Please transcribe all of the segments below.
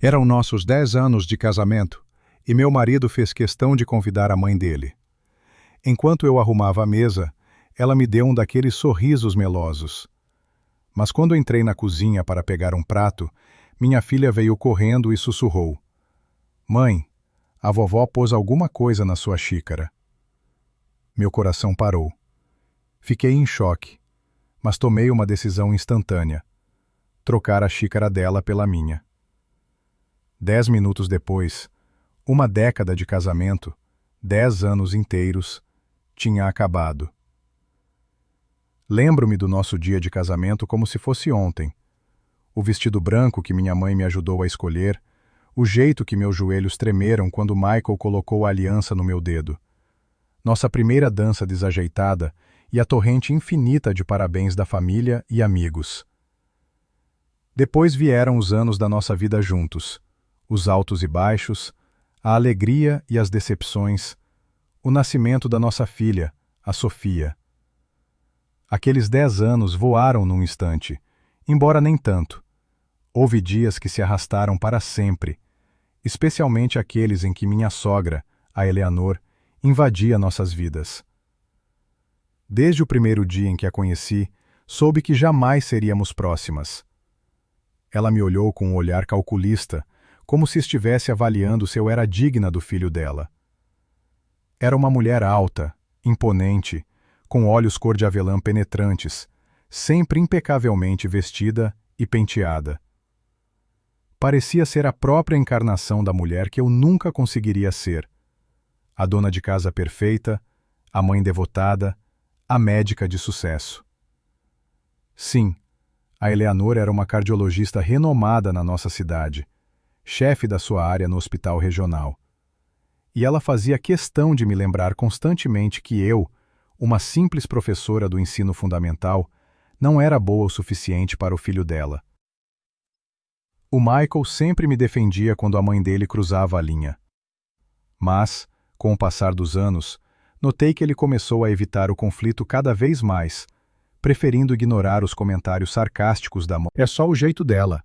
Eram nossos 10 anos de casamento e meu marido fez questão de convidar a mãe dele. Enquanto eu arrumava a mesa, ela me deu um daqueles sorrisos melosos. Mas quando entrei na cozinha para pegar um prato, minha filha veio correndo e sussurrou: "Mãe, a vovó pôs alguma coisa na sua xícara." Meu coração parou. Fiquei em choque, mas tomei uma decisão instantânea: trocar a xícara dela pela minha. 10 minutos depois, uma década de casamento, 10 anos inteiros, tinha acabado. Lembro-me do nosso dia de casamento como se fosse ontem. O vestido branco que minha mãe me ajudou a escolher, o jeito que meus joelhos tremeram quando Michael colocou a aliança no meu dedo, nossa primeira dança desajeitada e a torrente infinita de parabéns da família e amigos. Depois vieram os anos da nossa vida juntos, os altos e baixos, a alegria e as decepções, o nascimento da nossa filha, a Sofia. Aqueles 10 anos voaram num instante, embora nem tanto. Houve dias que se arrastaram para sempre, especialmente aqueles em que minha sogra, a Eleanor, invadia nossas vidas. Desde o primeiro dia em que a conheci, soube que jamais seríamos próximas. Ela me olhou com um olhar calculista, como se estivesse avaliando se eu era digna do filho dela. Era uma mulher alta, imponente, com olhos cor de avelã penetrantes, sempre impecavelmente vestida e penteada. Parecia ser a própria encarnação da mulher que eu nunca conseguiria ser. A dona de casa perfeita, a mãe devotada, a médica de sucesso. Sim, a Eleanor era uma cardiologista renomada na nossa cidade, chefe da sua área no hospital regional. E ela fazia questão de me lembrar constantemente que eu, uma simples professora do ensino fundamental, não era boa o suficiente para o filho dela. O Michael sempre me defendia quando a mãe dele cruzava a linha. Mas, com o passar dos anos, notei que ele começou a evitar o conflito cada vez mais, preferindo ignorar os comentários sarcásticos da mãe. "É só o jeito dela.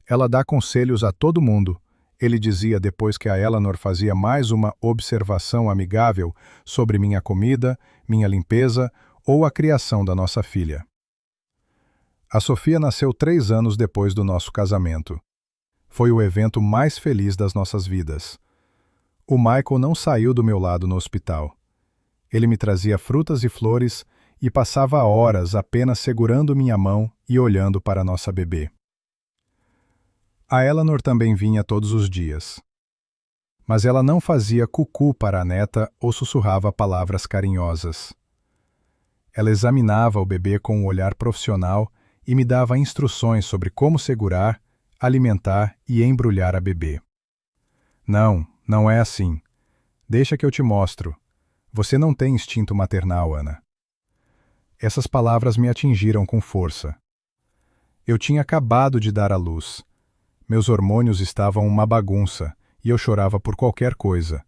Ela dá conselhos a todo mundo", ele dizia depois que a Eleanor fazia mais uma observação amigável sobre minha comida, minha limpeza ou a criação da nossa filha. A Sofia nasceu 3 anos depois do nosso casamento. Foi o evento mais feliz das nossas vidas. O Michael não saiu do meu lado no hospital. Ele me trazia frutas e flores e passava horas apenas segurando minha mão e olhando para nossa bebê. A Eleanor também vinha todos os dias. Mas ela não fazia cucu para a neta ou sussurrava palavras carinhosas. Ela examinava o bebê com um olhar profissional e me dava instruções sobre como segurar, alimentar e embrulhar a bebê. "Não, não é assim. Deixa que eu te mostro. Você não tem instinto maternal, Ana." Essas palavras me atingiram com força. Eu tinha acabado de dar à luz. Meus hormônios estavam uma bagunça e eu chorava por qualquer coisa.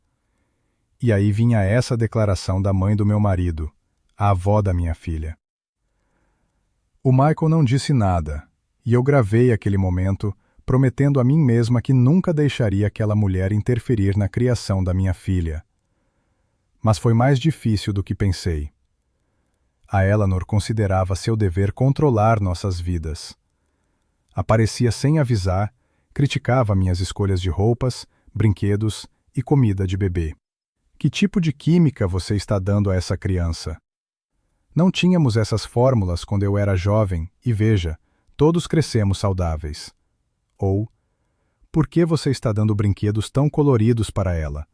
E aí vinha essa declaração da mãe do meu marido, a avó da minha filha. O Michael não disse nada, e eu gravei aquele momento, prometendo a mim mesma que nunca deixaria aquela mulher interferir na criação da minha filha. Mas foi mais difícil do que pensei. A Eleanor considerava seu dever controlar nossas vidas. Aparecia sem avisar, criticava minhas escolhas de roupas, brinquedos e comida de bebê. "Que tipo de química você está dando a essa criança? Não tínhamos essas fórmulas quando eu era jovem e veja, todos crescemos saudáveis." Ou, "Por que você está dando brinquedos tão coloridos para ela?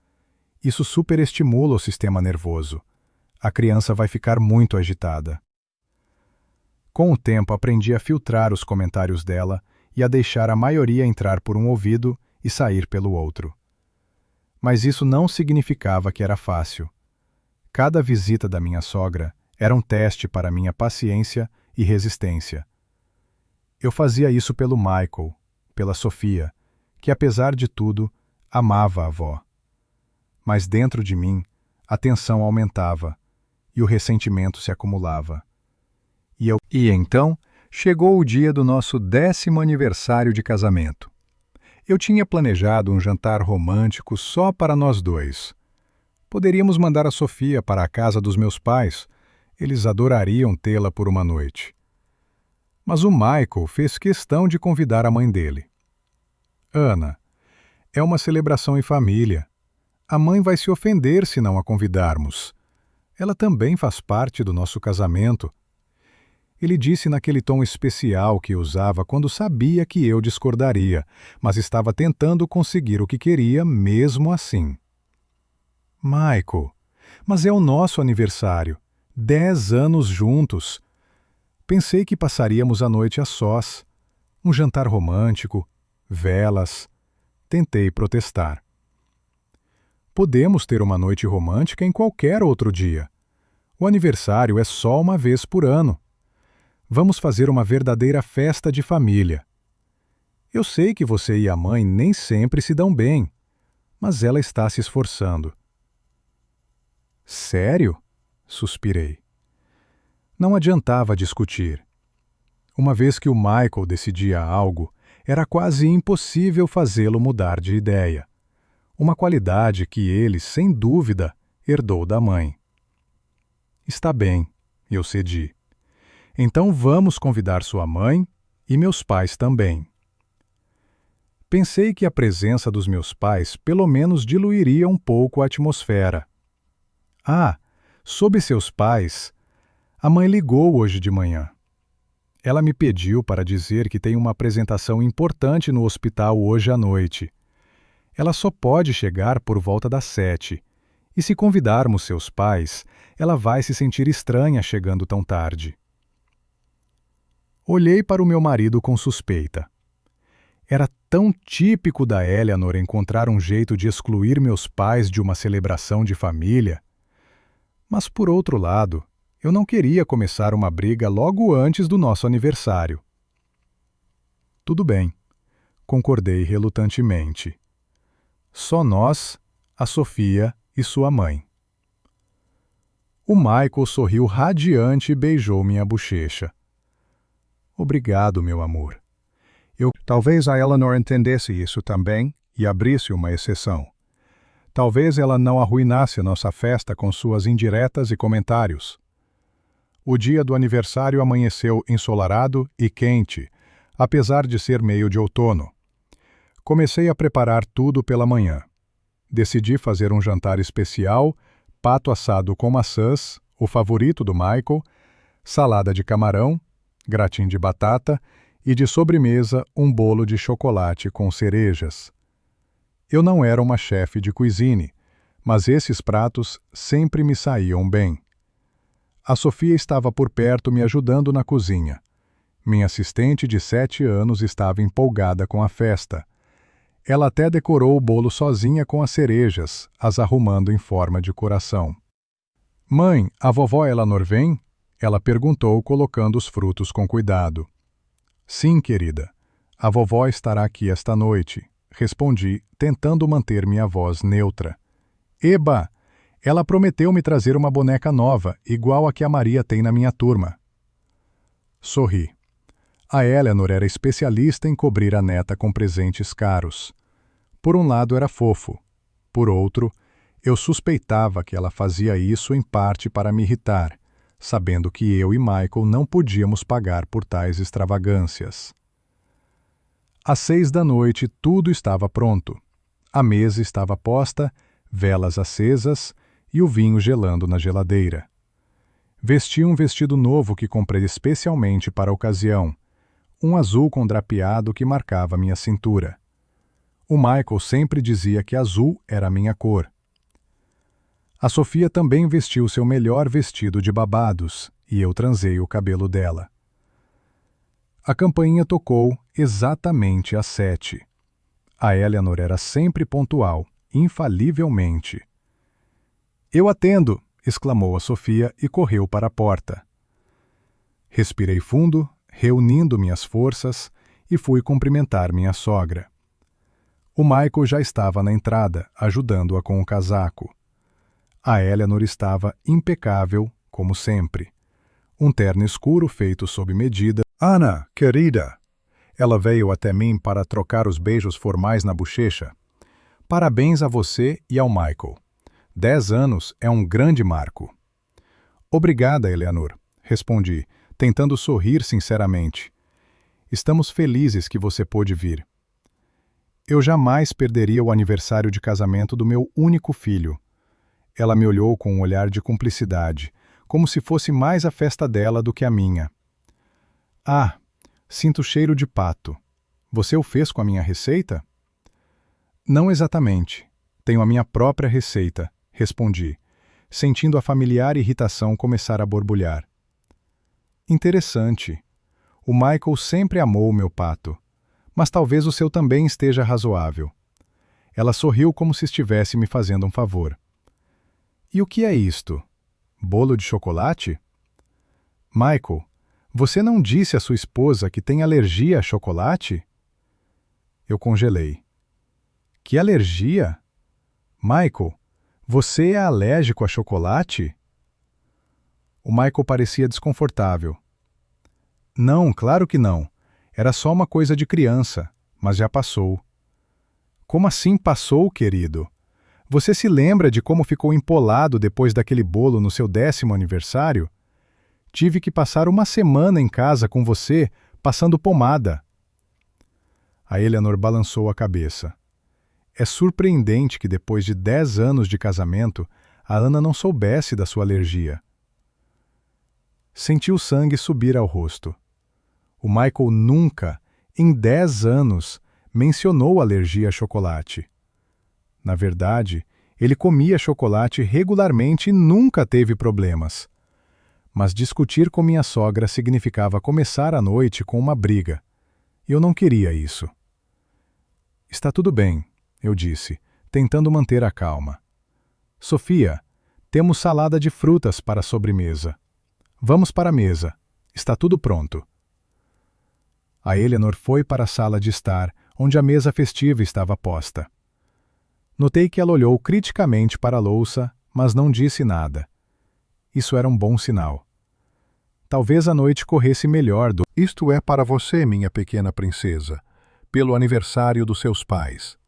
Isso superestimula o sistema nervoso. A criança vai ficar muito agitada." Com o tempo aprendi a filtrar os comentários dela e a deixar a maioria entrar por um ouvido e sair pelo outro. Mas isso não significava que era fácil. Cada visita da minha sogra era um teste para minha paciência e resistência. Eu fazia isso pelo Michael, pela Sofia, que apesar de tudo, amava a avó. Mas dentro de mim, a tensão aumentava e o ressentimento se acumulava. E então chegou o dia do nosso 10º aniversário de casamento. Eu tinha planejado um jantar romântico só para nós dois. Poderíamos mandar a Sofia para a casa dos meus pais. Eles adorariam tê-la por uma noite. Mas o Michael fez questão de convidar a mãe dele. Ana, é uma celebração em família. A mãe vai se ofender se não a convidarmos. Ela também faz parte do nosso casamento. Ele disse naquele tom especial que usava quando sabia que eu discordaria, mas estava tentando conseguir o que queria mesmo assim. Michael, mas é o nosso aniversário. 10 anos juntos. Pensei que passaríamos a noite a sós. Um jantar romântico, velas. Tentei protestar. Podemos ter uma noite romântica em qualquer outro dia. O aniversário é só uma vez por ano. Vamos fazer uma verdadeira festa de família. Eu sei que você e a mãe nem sempre se dão bem, mas ela está se esforçando. Sério? Suspirei. Não adiantava discutir. Uma vez que o Michael decidia algo, era quase impossível fazê-lo mudar de ideia. Uma qualidade que ele, sem dúvida, herdou da mãe. Está bem, eu cedi. Então vamos convidar sua mãe e meus pais também. Pensei que a presença dos meus pais pelo menos diluiria um pouco a atmosfera. Ah, sobre seus pais, a mãe ligou hoje de manhã. Ela me pediu para dizer que tem uma apresentação importante no hospital hoje à noite. Ela só pode chegar por volta das 7, e se convidarmos seus pais, ela vai se sentir estranha chegando tão tarde. Olhei para o meu marido com suspeita. Era tão típico da Eleanor encontrar um jeito de excluir meus pais de uma celebração de família. Mas, por outro lado, eu não queria começar uma briga logo antes do nosso aniversário. Tudo bem, concordei relutantemente. Só nós, a Sofia e sua mãe. O Michael sorriu radiante e beijou minha bochecha. Obrigado, meu amor. Talvez a Eleanor entendesse isso também e abrisse uma exceção. Talvez ela não arruinasse nossa festa com suas indiretas e comentários. O dia do aniversário amanheceu ensolarado e quente, apesar de ser meio de outono. Comecei a preparar tudo pela manhã. Decidi fazer um jantar especial, pato assado com maçãs, o favorito do Michael, salada de camarão, gratin de batata e de sobremesa um bolo de chocolate com cerejas. Eu não era uma chefe de cuisine, mas esses pratos sempre me saíam bem. A Sofia estava por perto me ajudando na cozinha. Minha assistente de 7 anos estava empolgada com a festa. Ela até decorou o bolo sozinha com as cerejas, as arrumando em forma de coração. Mãe, a vovó Eleanor vem? Ela perguntou, colocando os frutos com cuidado. Sim, querida. A vovó estará aqui esta noite, respondi, tentando manter minha voz neutra. Eba! Ela prometeu me trazer uma boneca nova, igual a que a Maria tem na minha turma. Sorri. A Eleanor era especialista em cobrir a neta com presentes caros. Por um lado era fofo. Por outro, eu suspeitava que ela fazia isso em parte para me irritar, sabendo que eu e Michael não podíamos pagar por tais extravagâncias. Às 6 da noite tudo estava pronto. A mesa estava posta, velas acesas e o vinho gelando na geladeira. Vesti um vestido novo que comprei especialmente para a ocasião, um azul com drapeado que marcava minha cintura. O Michael sempre dizia que azul era a minha cor. A Sofia também vestiu seu melhor vestido de babados, e eu transei o cabelo dela. A campainha tocou exatamente às 7. A Eleanor era sempre pontual, infalivelmente. Eu atendo! Exclamou a Sofia e correu para a porta. Respirei fundo, reunindo minhas forças, e fui cumprimentar minha sogra. O Michael já estava na entrada, ajudando-a com o casaco. A Eleanor estava impecável, como sempre. Um terno escuro feito sob medida. Ana, querida, Ela veio até mim para trocar os beijos formais na bochecha. Parabéns a você e ao Michael. 10 anos é um grande marco. Obrigada, Eleanor, respondi, tentando sorrir sinceramente. Estamos felizes que você pôde vir. Eu jamais perderia o aniversário de casamento do meu único filho. Ela me olhou com um olhar de cumplicidade, como se fosse mais a festa dela do que a minha. Ah, sinto cheiro de pato. Você o fez com a minha receita? Não exatamente. Tenho a minha própria receita, respondi, sentindo a familiar irritação começar a borbulhar. Interessante. O Michael sempre amou o meu pato, mas talvez o seu também esteja razoável. Ela sorriu como se estivesse me fazendo um favor. E o que é isto? Bolo de chocolate? Michael, você não disse à sua esposa que tem alergia a chocolate? Eu congelei. Que alergia? Michael, você é alérgico a chocolate? O Michael parecia desconfortável. Não, claro que não. Era só uma coisa de criança, mas já passou. Como assim passou, querido? Você se lembra de como ficou empolado depois daquele bolo no seu 10º aniversário? Tive que passar uma semana em casa com você, passando pomada. A Eleanor balançou a cabeça. É surpreendente que depois de 10 anos de casamento, a Ana não soubesse da sua alergia. Senti o sangue subir ao rosto. O Michael nunca, em 10 anos, mencionou alergia a chocolate. Na verdade, ele comia chocolate regularmente e nunca teve problemas. Mas discutir com minha sogra significava começar a noite com uma briga. E eu não queria isso. Está tudo bem, eu disse, tentando manter a calma. Sofia, temos salada de frutas para a sobremesa. Vamos para a mesa. Está tudo pronto. A Eleanor foi para a sala de estar, onde a mesa festiva estava posta. Notei que ela olhou criticamente para a louça, mas não disse nada. Isso era um bom sinal. Talvez a noite corresse melhor do... Isto é para você, minha pequena princesa, pelo aniversário dos seus pais.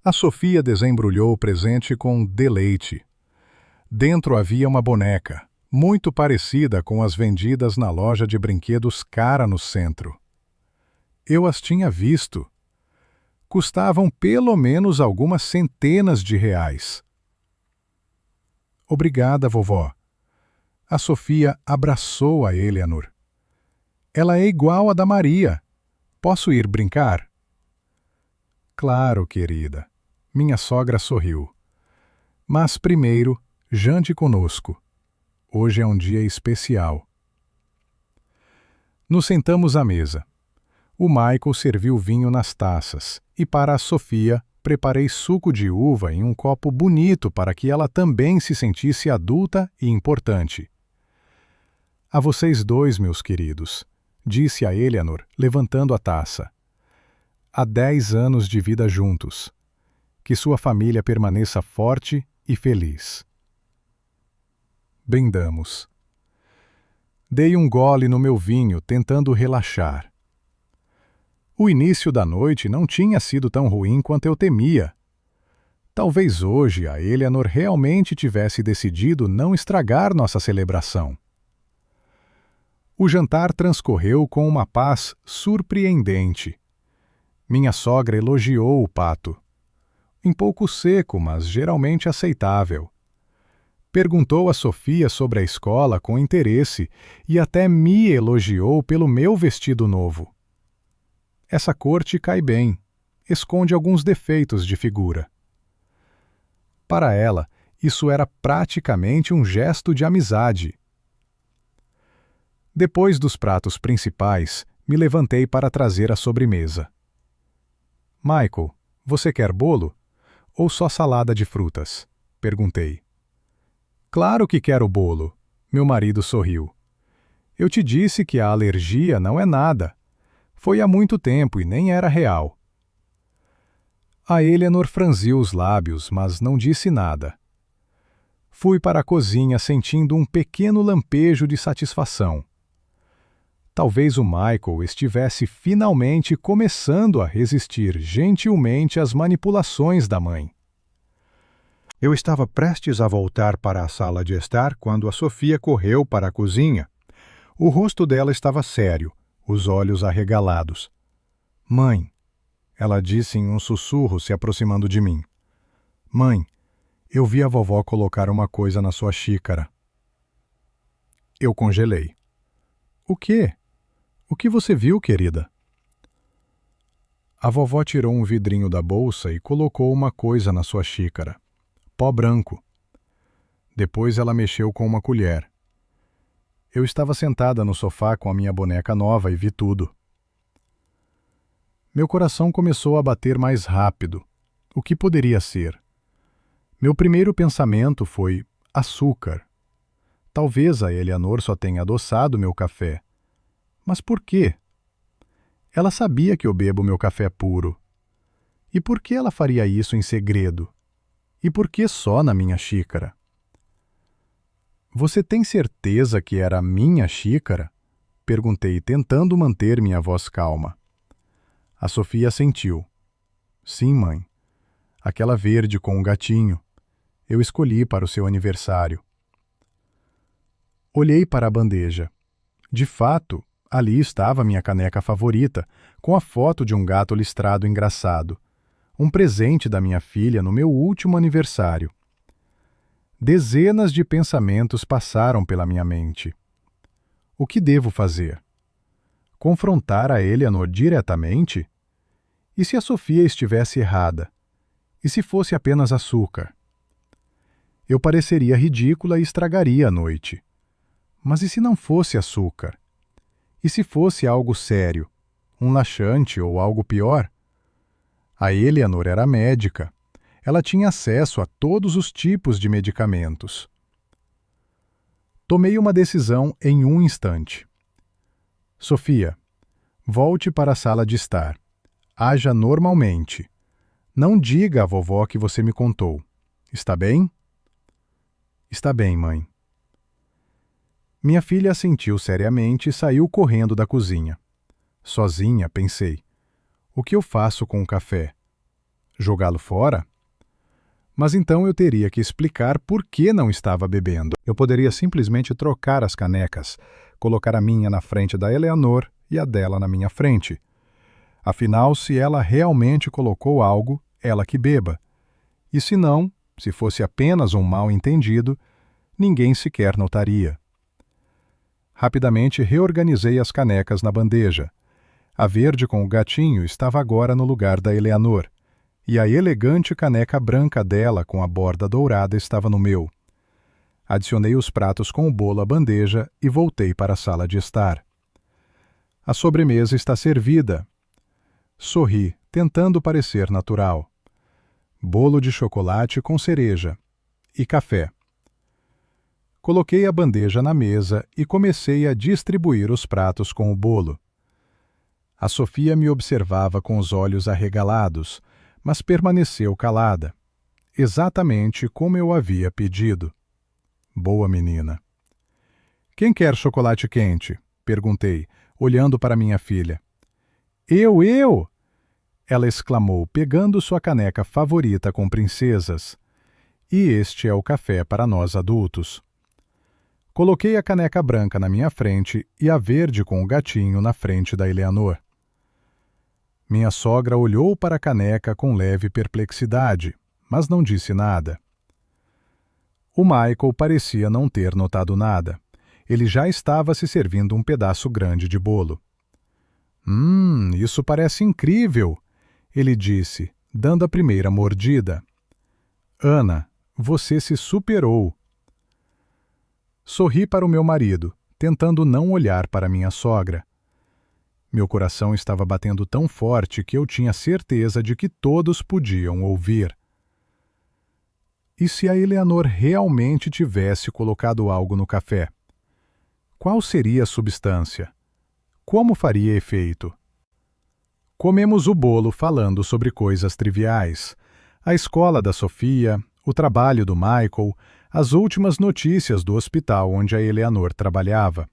A Sofia desembrulhou o presente com deleite. Dentro havia uma boneca, muito parecida com as vendidas na loja de brinquedos cara no centro. Eu as tinha visto. Custavam pelo menos algumas centenas de reais. Obrigada, vovó. A Sofia abraçou a Eleanor. Ela é igual à da Maria. Posso ir brincar? Claro, querida. Minha sogra sorriu. Mas primeiro, jante conosco. Hoje é um dia especial. Nos sentamos à mesa. O Michael serviu vinho nas taças e para a Sofia preparei suco de uva em um copo bonito para que ela também se sentisse adulta e importante. A vocês dois, meus queridos, disse a Eleanor, levantando a taça. Há 10 anos de vida juntos. Que sua família permaneça forte e feliz. Bendamos. Dei um gole no meu vinho, tentando relaxar. O início da noite não tinha sido tão ruim quanto eu temia. Talvez hoje a Eleanor realmente tivesse decidido não estragar nossa celebração. O jantar transcorreu com uma paz surpreendente. Minha sogra elogiou o pato. Um pouco seco, mas geralmente aceitável. Perguntou a Sofia sobre a escola com interesse e até me elogiou pelo meu vestido novo. Essa cor te cai bem, esconde alguns defeitos de figura. Para ela, isso era praticamente um gesto de amizade. Depois dos pratos principais, me levantei para trazer a sobremesa. Michael, você quer bolo? Ou só salada de frutas? Perguntei. Claro que quero bolo. Meu marido sorriu. Eu te disse que a alergia não é nada. Foi há muito tempo e nem era real. A Eleanor franziu os lábios, mas não disse nada. Fui para a cozinha sentindo um pequeno lampejo de satisfação. Talvez o Michael estivesse finalmente começando a resistir gentilmente às manipulações da mãe. Eu estava prestes a voltar para a sala de estar quando a Sofia correu para a cozinha. O rosto dela estava sério, os olhos arregalados. "Mãe", ela disse em um sussurro, se aproximando de mim. "Mãe, eu vi a vovó colocar uma coisa na sua xícara." Eu congelei. "O quê? O que você viu, querida?" A vovó tirou um vidrinho da bolsa e colocou uma coisa na sua xícara. Pó branco. Depois ela mexeu com uma colher. Eu estava sentada no sofá com a minha boneca nova e vi tudo. Meu coração começou a bater mais rápido. O que poderia ser? Meu primeiro pensamento foi açúcar. Talvez a Eleanor só tenha adoçado meu café. Mas por quê? Ela sabia que eu bebo meu café puro. E por que ela faria isso em segredo? E por que só na minha xícara? "Você tem certeza que era a minha xícara?" Perguntei, tentando manter minha voz calma. A Sofia assentiu. "Sim, mãe. Aquela verde com o gatinho. Eu escolhi para o seu aniversário." Olhei para a bandeja. De fato, ali estava minha caneca favorita, com a foto de um gato listrado engraçado. Um presente da minha filha no meu último aniversário. Dezenas de pensamentos passaram pela minha mente. O que devo fazer? Confrontar a Eleanor diretamente? E se a Sofia estivesse errada? E se fosse apenas açúcar? Eu pareceria ridícula e estragaria a noite. Mas e se não fosse açúcar? E se fosse algo sério? Um laxante ou algo pior? A Eleanor era médica. Ela tinha acesso a todos os tipos de medicamentos. Tomei uma decisão em um instante. "Sofia, volte para a sala de estar. Haja normalmente. Não diga à vovó que você me contou. Está bem?" "Está bem, mãe." Minha filha assentiu seriamente e saiu correndo da cozinha. Sozinha, pensei. O que eu faço com o café? Jogá-lo fora? Mas então eu teria que explicar por que não estava bebendo. Eu poderia simplesmente trocar as canecas, colocar a minha na frente da Eleanor e a dela na minha frente. Afinal, se ela realmente colocou algo, ela que beba. E se não, se fosse apenas um mal-entendido, ninguém sequer notaria. Rapidamente reorganizei as canecas na bandeja. A verde com o gatinho estava agora no lugar da Eleanor, e a elegante caneca branca dela com a borda dourada estava no meu. Adicionei os pratos com o bolo à bandeja e voltei para a sala de estar. A sobremesa está servida. Sorri, tentando parecer natural. Bolo de chocolate com cereja. E café. Coloquei a bandeja na mesa e comecei a distribuir os pratos com o bolo. A Sofia me observava com os olhos arregalados, mas permaneceu calada, exatamente como eu havia pedido. Boa menina. "Quem quer chocolate quente?" perguntei, olhando para minha filha. Eu! Ela exclamou, pegando sua caneca favorita com princesas. "E este é o café para nós adultos." Coloquei a caneca branca na minha frente e a verde com o gatinho na frente da Eleanor. Minha sogra olhou para a caneca com leve perplexidade, mas não disse nada. O Michael parecia não ter notado nada. Ele já estava se servindo um pedaço grande de bolo. Isso parece incrível!" ele disse, dando a primeira mordida. "Ana, você se superou." Sorri para o meu marido, tentando não olhar para minha sogra. Meu coração estava batendo tão forte que eu tinha certeza de que todos podiam ouvir. E se a Eleanor realmente tivesse colocado algo no café? Qual seria a substância? Como faria efeito? Comemos o bolo falando sobre coisas triviais. A escola da Sofia, o trabalho do Michael, as últimas notícias do hospital onde a Eleanor trabalhava.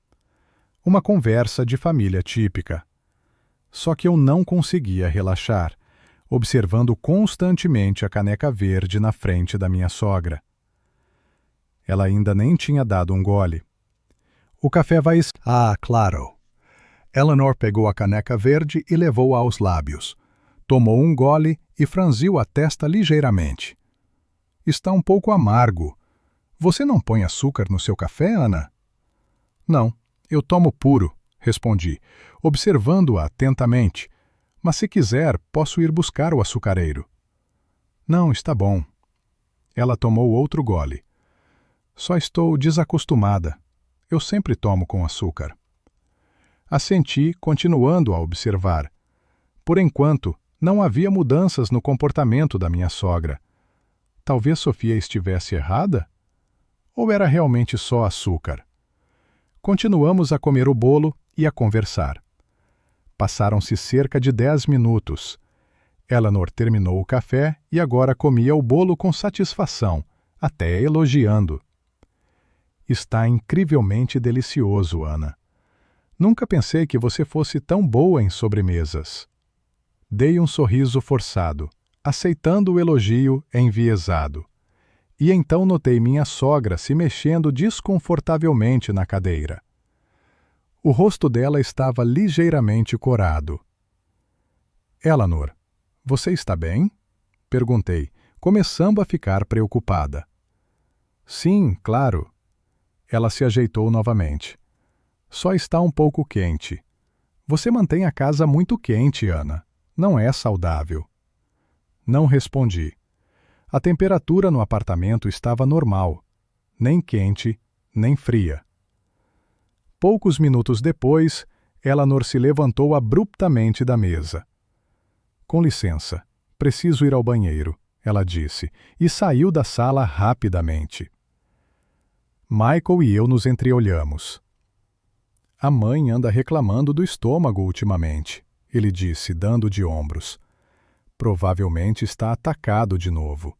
Uma conversa de família típica. Só que eu não conseguia relaxar, observando constantemente a caneca verde na frente da minha sogra. Ela ainda nem tinha dado um gole. O café vai... Ah, claro. Eleanor pegou a caneca verde e levou-a aos lábios. Tomou um gole e franziu a testa ligeiramente. Está um pouco amargo. Você não põe açúcar no seu café, Ana? Não, eu tomo puro, respondi, observando-a atentamente. Mas se quiser, posso ir buscar o açucareiro. Não, está bom. Ela tomou outro gole. Só estou desacostumada. Eu sempre tomo com açúcar. Assenti, continuando a observar. Por enquanto, não havia mudanças no comportamento da minha sogra. Talvez Sofia estivesse errada? Ou era realmente só açúcar? Continuamos a comer o bolo e a conversar. Passaram-se cerca de 10 minutos. Eleanor terminou o café e agora comia o bolo com satisfação, até elogiando. Está incrivelmente delicioso, Ana. Nunca pensei que você fosse tão boa em sobremesas. Dei um sorriso forçado, aceitando o elogio enviesado. E então notei minha sogra se mexendo desconfortavelmente na cadeira. O rosto dela estava ligeiramente corado. Eleanor, você está bem? Perguntei, começando a ficar preocupada. Sim, claro. Ela se ajeitou novamente. Só está um pouco quente. Você mantém a casa muito quente, Ana. Não é saudável. Não respondi. A temperatura no apartamento estava normal, nem quente, nem fria. Poucos minutos depois, Eleanor se levantou abruptamente da mesa. Com licença, preciso ir ao banheiro, ela disse, e saiu da sala rapidamente. Michael e eu nos entreolhamos. A mãe anda reclamando do estômago ultimamente, ele disse, dando de ombros. Provavelmente está atacado de novo.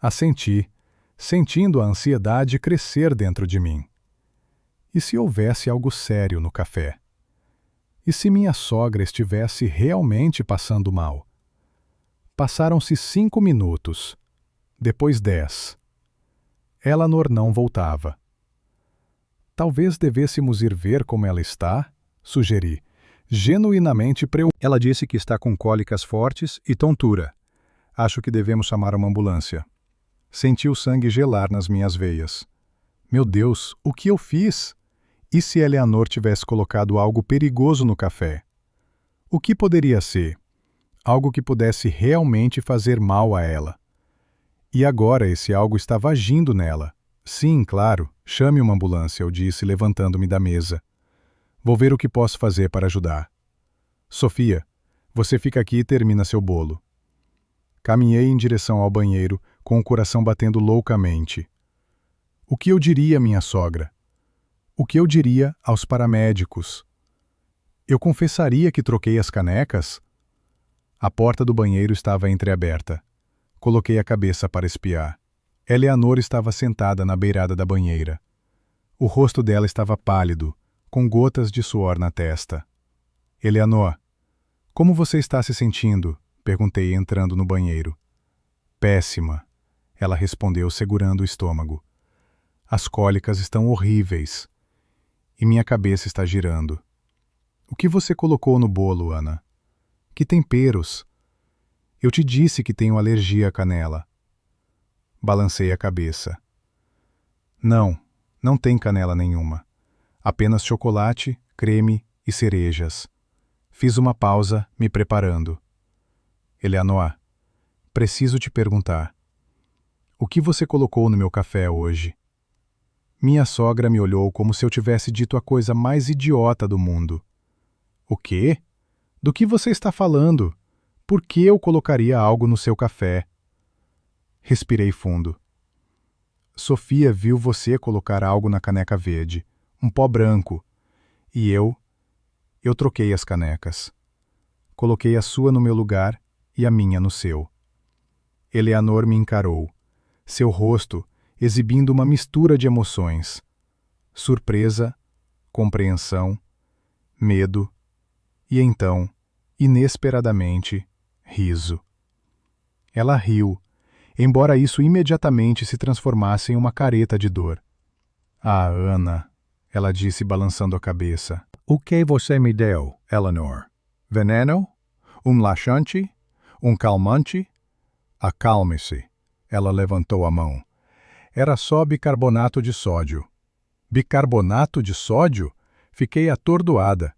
Assenti, sentindo a ansiedade crescer dentro de mim. E se houvesse algo sério no café? E se minha sogra estivesse realmente passando mal? Passaram-se 5 minutos, depois 10. Eleanor não voltava. Talvez devêssemos ir ver como ela está, sugeri, genuinamente preocupada. Ela disse que está com cólicas fortes e tontura. Acho que devemos chamar uma ambulância. Senti o sangue gelar nas minhas veias. Meu Deus, o que eu fiz? E se Eleanor tivesse colocado algo perigoso no café? O que poderia ser? Algo que pudesse realmente fazer mal a ela. E agora esse algo estava agindo nela. Sim, claro, chame uma ambulância, eu disse, levantando-me da mesa. Vou ver o que posso fazer para ajudar. Sofia, você fica aqui e termina seu bolo. Caminhei em direção ao banheiro, com o coração batendo loucamente. O que eu diria à minha sogra? O que eu diria aos paramédicos? Eu confessaria que troquei as canecas? A porta do banheiro estava entreaberta. Coloquei a cabeça para espiar. Eleanor estava sentada na beirada da banheira. O rosto dela estava pálido, com gotas de suor na testa. Eleanor, como você está se sentindo? Perguntei entrando no banheiro. Péssima, ela respondeu segurando o estômago. As cólicas estão horríveis. E minha cabeça está girando. O que você colocou no bolo, Ana? Que temperos? Eu te disse que tenho alergia à canela. Balancei a cabeça. Não, não tem canela nenhuma. Apenas chocolate, creme e cerejas. Fiz uma pausa, me preparando. Eleanor, preciso te perguntar. O que você colocou no meu café hoje? Minha sogra me olhou como se eu tivesse dito a coisa mais idiota do mundo. O quê? Do que você está falando? Por que eu colocaria algo no seu café? Respirei fundo. Sofia viu você colocar algo na caneca verde, um pó branco. E eu troquei as canecas. Coloquei a sua no meu lugar e a minha no seu. Eleanor me encarou, seu rosto exibindo uma mistura de emoções. Surpresa, compreensão, medo e então, inesperadamente, riso. Ela riu, embora isso imediatamente se transformasse em uma careta de dor. Ah, Ana, ela disse balançando a cabeça. O que você me deu, Eleanor? Veneno? Laxante? Calmante? Acalme-se. Ela levantou a mão. Era só bicarbonato de sódio. Bicarbonato de sódio? Fiquei atordoada.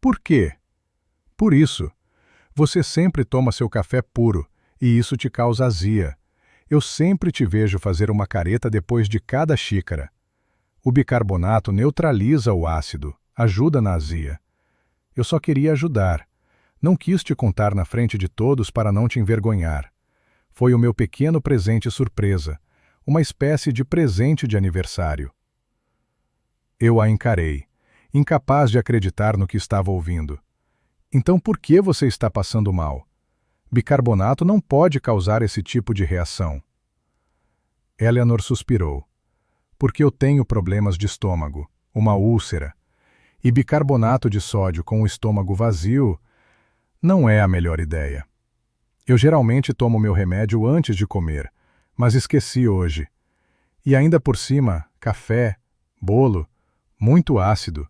Por quê? Por isso. Você sempre toma seu café puro, e isso te causa azia. Eu sempre te vejo fazer uma careta depois de cada xícara. O bicarbonato neutraliza o ácido, ajuda na azia. Eu só queria ajudar. Não quis te contar na frente de todos para não te envergonhar. Foi o meu pequeno presente surpresa, uma espécie de presente de aniversário. Eu a encarei, incapaz de acreditar no que estava ouvindo. Então por que você está passando mal? Bicarbonato não pode causar esse tipo de reação. Eleanor suspirou. Porque eu tenho problemas de estômago, uma úlcera. E bicarbonato de sódio com o estômago vazio não é a melhor ideia. Eu geralmente tomo meu remédio antes de comer, mas esqueci hoje. E ainda por cima, café, bolo, muito ácido.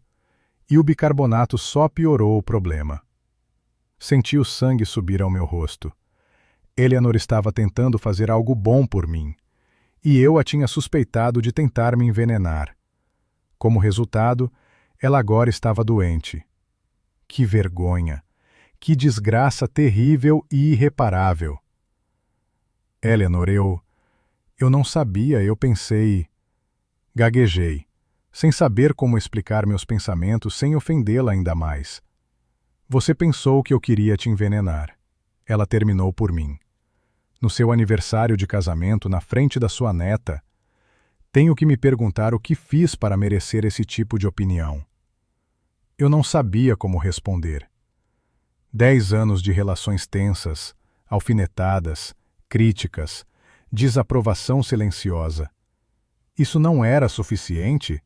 E o bicarbonato só piorou o problema. Senti o sangue subir ao meu rosto. Eleanor estava tentando fazer algo bom por mim. E eu a tinha suspeitado de tentar me envenenar. Como resultado, ela agora estava doente. Que vergonha! Que desgraça terrível e irreparável! Eleanor, eu não sabia, eu pensei... Gaguejei, sem saber como explicar meus pensamentos sem ofendê-la ainda mais. Você pensou que eu queria te envenenar. Ela terminou por mim. No seu aniversário de casamento, na frente da sua neta, tenho que me perguntar o que fiz para merecer esse tipo de opinião. Eu não sabia como responder. 10 anos de relações tensas, alfinetadas, críticas, desaprovação silenciosa. Isso não era suficiente?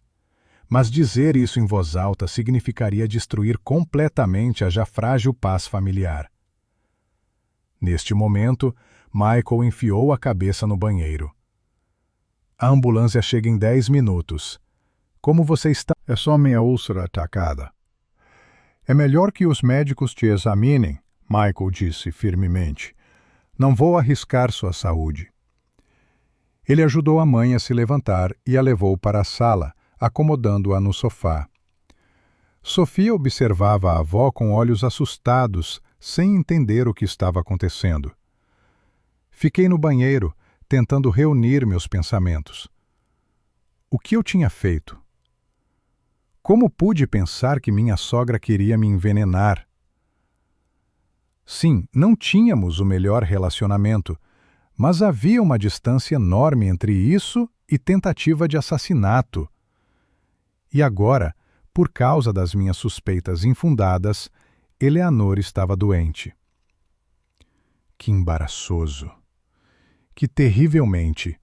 Mas dizer isso em voz alta significaria destruir completamente a já frágil paz familiar. Neste momento, Michael enfiou a cabeça no banheiro. A ambulância chega em 10 minutos. Como você está? É só minha úlcera atacada. É melhor que os médicos te examinem, Michael disse firmemente. Não vou arriscar sua saúde. Ele ajudou a mãe a se levantar e a levou para a sala, acomodando-a no sofá. Sofia observava a avó com olhos assustados, sem entender o que estava acontecendo. Fiquei no banheiro, tentando reunir meus pensamentos. O que eu tinha feito? Como pude pensar que minha sogra queria me envenenar? Sim, não tínhamos o melhor relacionamento, mas havia uma distância enorme entre isso e tentativa de assassinato. E agora, por causa das minhas suspeitas infundadas, Eleanor estava doente. Que embaraçoso! Que terrivelmente,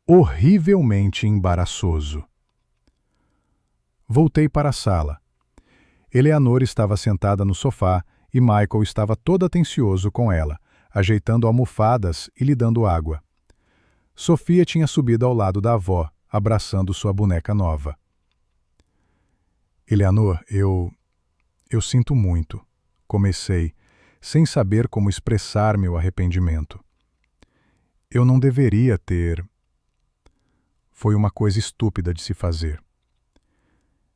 horrivelmente embaraçoso. Voltei para a sala. Eleanor estava sentada no sofá e Michael estava todo atencioso com ela, ajeitando almofadas e lhe dando água. Sofia tinha subido ao lado da avó, abraçando sua boneca nova. Eleanor, eu sinto muito, comecei, sem saber como expressar meu arrependimento. Eu não deveria ter... Foi uma coisa estúpida de se fazer.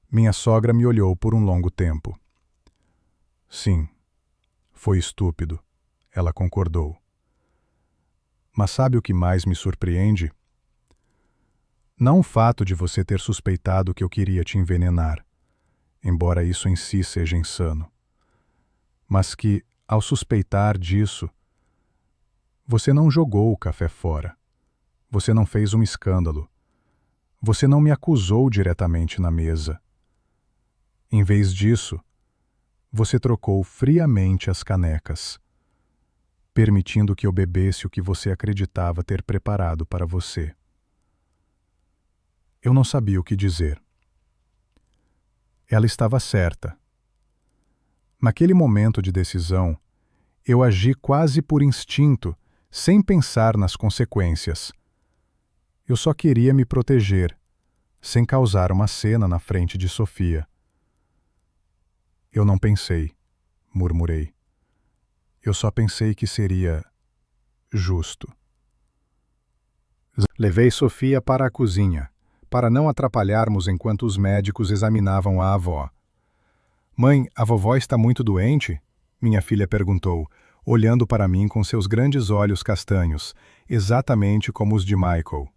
Minha sogra me olhou por um longo tempo. Sim, foi estúpido, ela concordou. Mas sabe o que mais me surpreende? Não o fato de você ter suspeitado que eu queria te envenenar, embora isso em si seja insano, mas que, ao suspeitar disso, você não jogou o café fora, você não fez um escândalo, você não me acusou diretamente na mesa. Em vez disso, você trocou friamente as canecas, permitindo que eu bebesse o que você acreditava ter preparado para você. Eu não sabia o que dizer. Ela estava certa. Naquele momento de decisão, eu agi quase por instinto, sem pensar nas consequências. Eu só queria me proteger, sem causar uma cena na frente de Sofia. Eu não pensei, murmurei. Eu só pensei que seria justo. Levei Sofia para a cozinha, para não atrapalharmos enquanto os médicos examinavam a avó. Mãe, a vovó está muito doente? Minha filha perguntou, olhando para mim com seus grandes olhos castanhos, exatamente como os de Michael.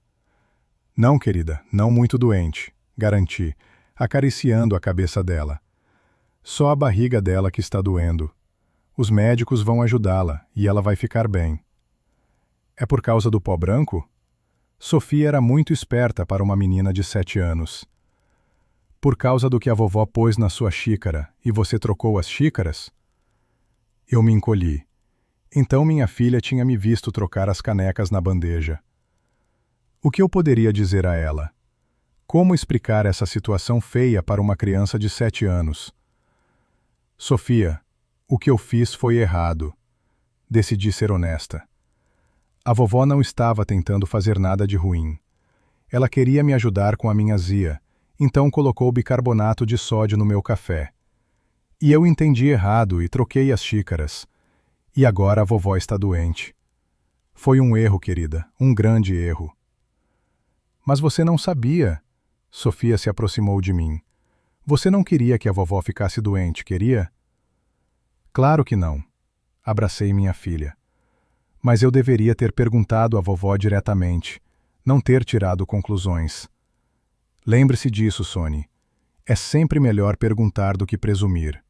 Não, querida, não muito doente, garanti, acariciando a cabeça dela. Só a barriga dela que está doendo. Os médicos vão ajudá-la e ela vai ficar bem. É por causa do pó branco? Sofia era muito esperta para uma menina de 7 anos. Por causa do que a vovó pôs na sua xícara e você trocou as xícaras? Eu me encolhi. Então minha filha tinha me visto trocar as canecas na bandeja. O que eu poderia dizer a ela? Como explicar essa situação feia para uma criança de 7 anos? Sofia, o que eu fiz foi errado. Decidi ser honesta. A vovó não estava tentando fazer nada de ruim. Ela queria me ajudar com a minha azia, então colocou bicarbonato de sódio no meu café. E eu entendi errado e troquei as xícaras. E agora a vovó está doente. Foi um erro, querida, um grande erro. Mas você não sabia. Sofia se aproximou de mim. Você não queria que a vovó ficasse doente, queria? Claro que não. Abracei minha filha. Mas eu deveria ter perguntado à vovó diretamente, não ter tirado conclusões. Lembre-se disso, Sony. É sempre melhor perguntar do que presumir.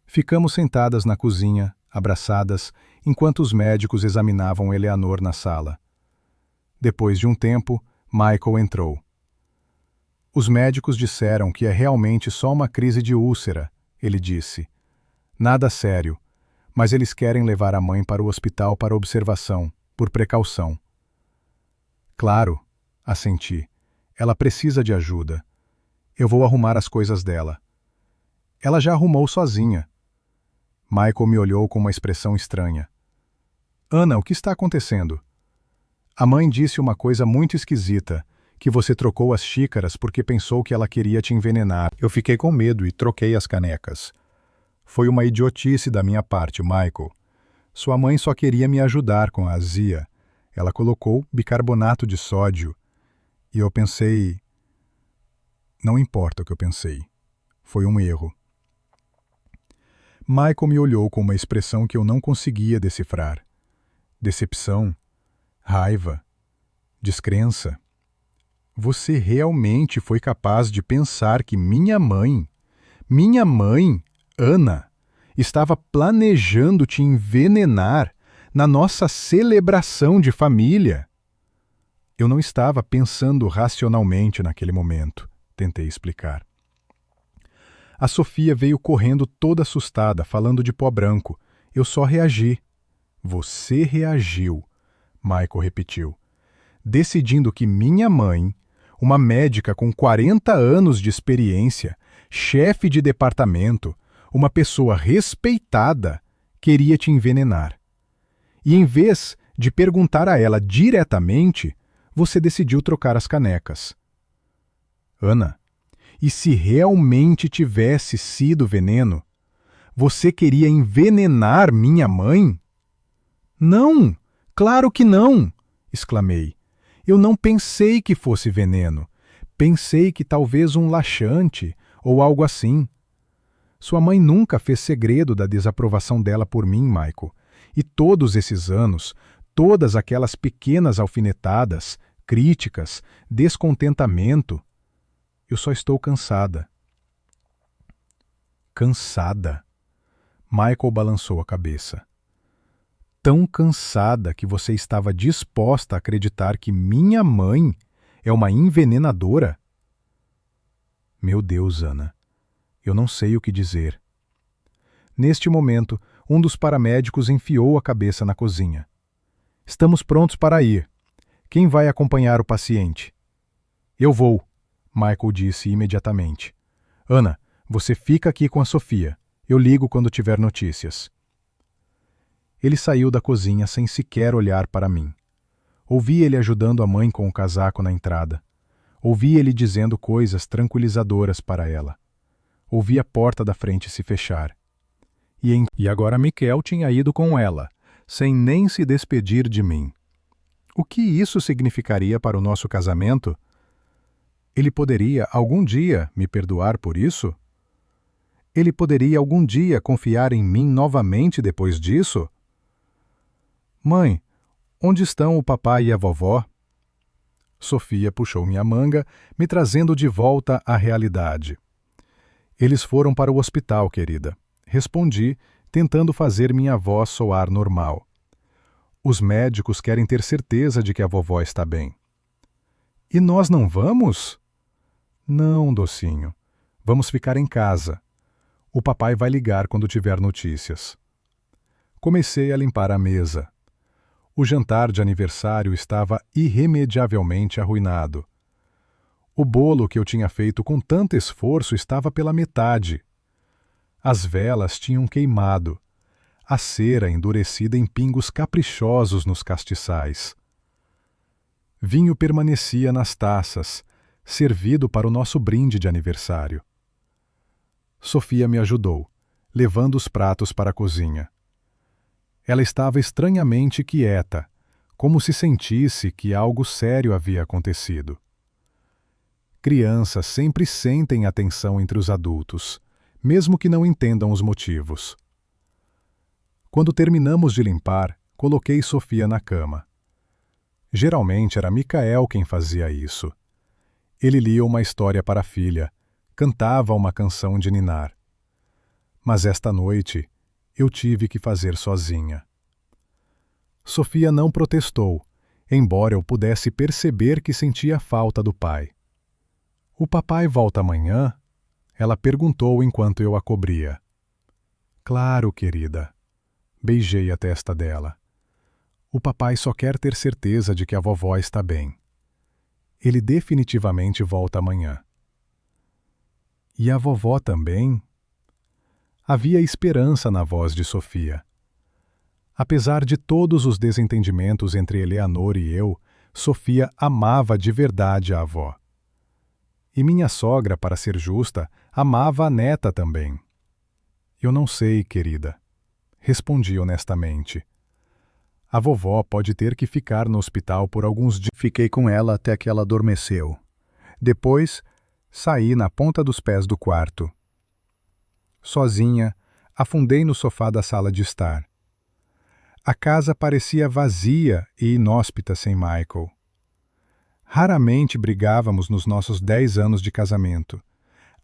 Ficamos sentadas na cozinha, abraçadas, enquanto os médicos examinavam Eleanor na sala. Depois de um tempo, Michael entrou. Os médicos disseram que é realmente só uma crise de úlcera, ele disse. Nada sério, mas eles querem levar a mãe para o hospital para observação, por precaução. Claro, assenti. Ela precisa de ajuda. Eu vou arrumar as coisas dela. Ela já arrumou sozinha. Michael me olhou com uma expressão estranha. Ana, o que está acontecendo? A mãe disse uma coisa muito esquisita, que você trocou as xícaras porque pensou que ela queria te envenenar. Eu fiquei com medo e troquei as canecas. Foi uma idiotice da minha parte, Michael. Sua mãe só queria me ajudar com a azia. Ela colocou bicarbonato de sódio. E eu pensei... Não importa o que eu pensei. Foi um erro. Michael me olhou com uma expressão que eu não conseguia decifrar. Decepção, raiva, descrença. Você realmente foi capaz de pensar que minha mãe, Ana, estava planejando te envenenar na nossa celebração de família? Eu não estava pensando racionalmente naquele momento, tentei explicar. A Sofia veio correndo toda assustada, falando de pó branco. Eu só reagi. Você reagiu, Michael repetiu, decidindo que minha mãe, uma médica com 40 anos de experiência, chefe de departamento, uma pessoa respeitada, queria te envenenar. E em vez de perguntar a ela diretamente, você decidiu trocar as canecas. Ana, e se realmente tivesse sido veneno, você queria envenenar minha mãe? Não, claro que não, exclamei. Eu não pensei que fosse veneno. Pensei que talvez um laxante ou algo assim. Sua mãe nunca fez segredo da desaprovação dela por mim, Michael. E todos esses anos, todas aquelas pequenas alfinetadas, críticas, descontentamento, eu só estou cansada. Cansada? Michael balançou a cabeça. Tão cansada que você estava disposta a acreditar que minha mãe é uma envenenadora? Meu Deus, Ana, eu não sei o que dizer. Neste momento, um dos paramédicos enfiou a cabeça na cozinha. Estamos prontos para ir. Quem vai acompanhar o paciente? Eu vou, Michael disse imediatamente. Ana, você fica aqui com a Sofia. Eu ligo quando tiver notícias. Ele saiu da cozinha sem sequer olhar para mim. Ouvi ele ajudando a mãe com o casaco na entrada. Ouvi ele dizendo coisas tranquilizadoras para ela. Ouvi a porta da frente se fechar. E agora Miquel tinha ido com ela, sem nem se despedir de mim. O que isso significaria para o nosso casamento? Ele poderia, algum dia, me perdoar por isso? Ele poderia, algum dia, confiar em mim novamente depois disso? Mãe, onde estão o papai e a vovó? Sofia puxou minha manga, me trazendo de volta à realidade. Eles foram para o hospital, querida. Respondi, tentando fazer minha voz soar normal. Os médicos querem ter certeza de que a vovó está bem. E nós não vamos? Não, docinho. Vamos ficar em casa. O papai vai ligar quando tiver notícias. Comecei a limpar a mesa. O jantar de aniversário estava irremediavelmente arruinado. O bolo que eu tinha feito com tanto esforço estava pela metade. As velas tinham queimado. A cera endurecida em pingos caprichosos nos castiçais. Vinho permanecia nas taças, servido para o nosso brinde de aniversário. Sofia me ajudou, levando os pratos para a cozinha. Ela estava estranhamente quieta, como se sentisse que algo sério havia acontecido. Crianças sempre sentem a tensão entre os adultos, mesmo que não entendam os motivos. Quando terminamos de limpar, coloquei Sofia na cama. Geralmente era Micael quem fazia isso. Ele lia uma história para a filha, cantava uma canção de ninar. Mas esta noite, eu tive que fazer sozinha. Sofia não protestou, embora eu pudesse perceber que sentia falta do pai. O papai volta amanhã? Ela perguntou enquanto eu a cobria. Claro, querida. Beijei a testa dela. O papai só quer ter certeza de que a vovó está bem. Ele definitivamente volta amanhã. E a vovó também? Havia esperança na voz de Sofia. Apesar de todos os desentendimentos entre Eleanor e eu, Sofia amava de verdade a avó. E minha sogra, para ser justa, amava a neta também. Eu não sei, querida. Respondi honestamente. A vovó pode ter que ficar no hospital por alguns dias. Fiquei com ela até que ela adormeceu. Depois, saí na ponta dos pés do quarto. Sozinha, afundei no sofá da sala de estar. A casa parecia vazia e inóspita sem Michael. Raramente brigávamos nos nossos 10 anos de casamento.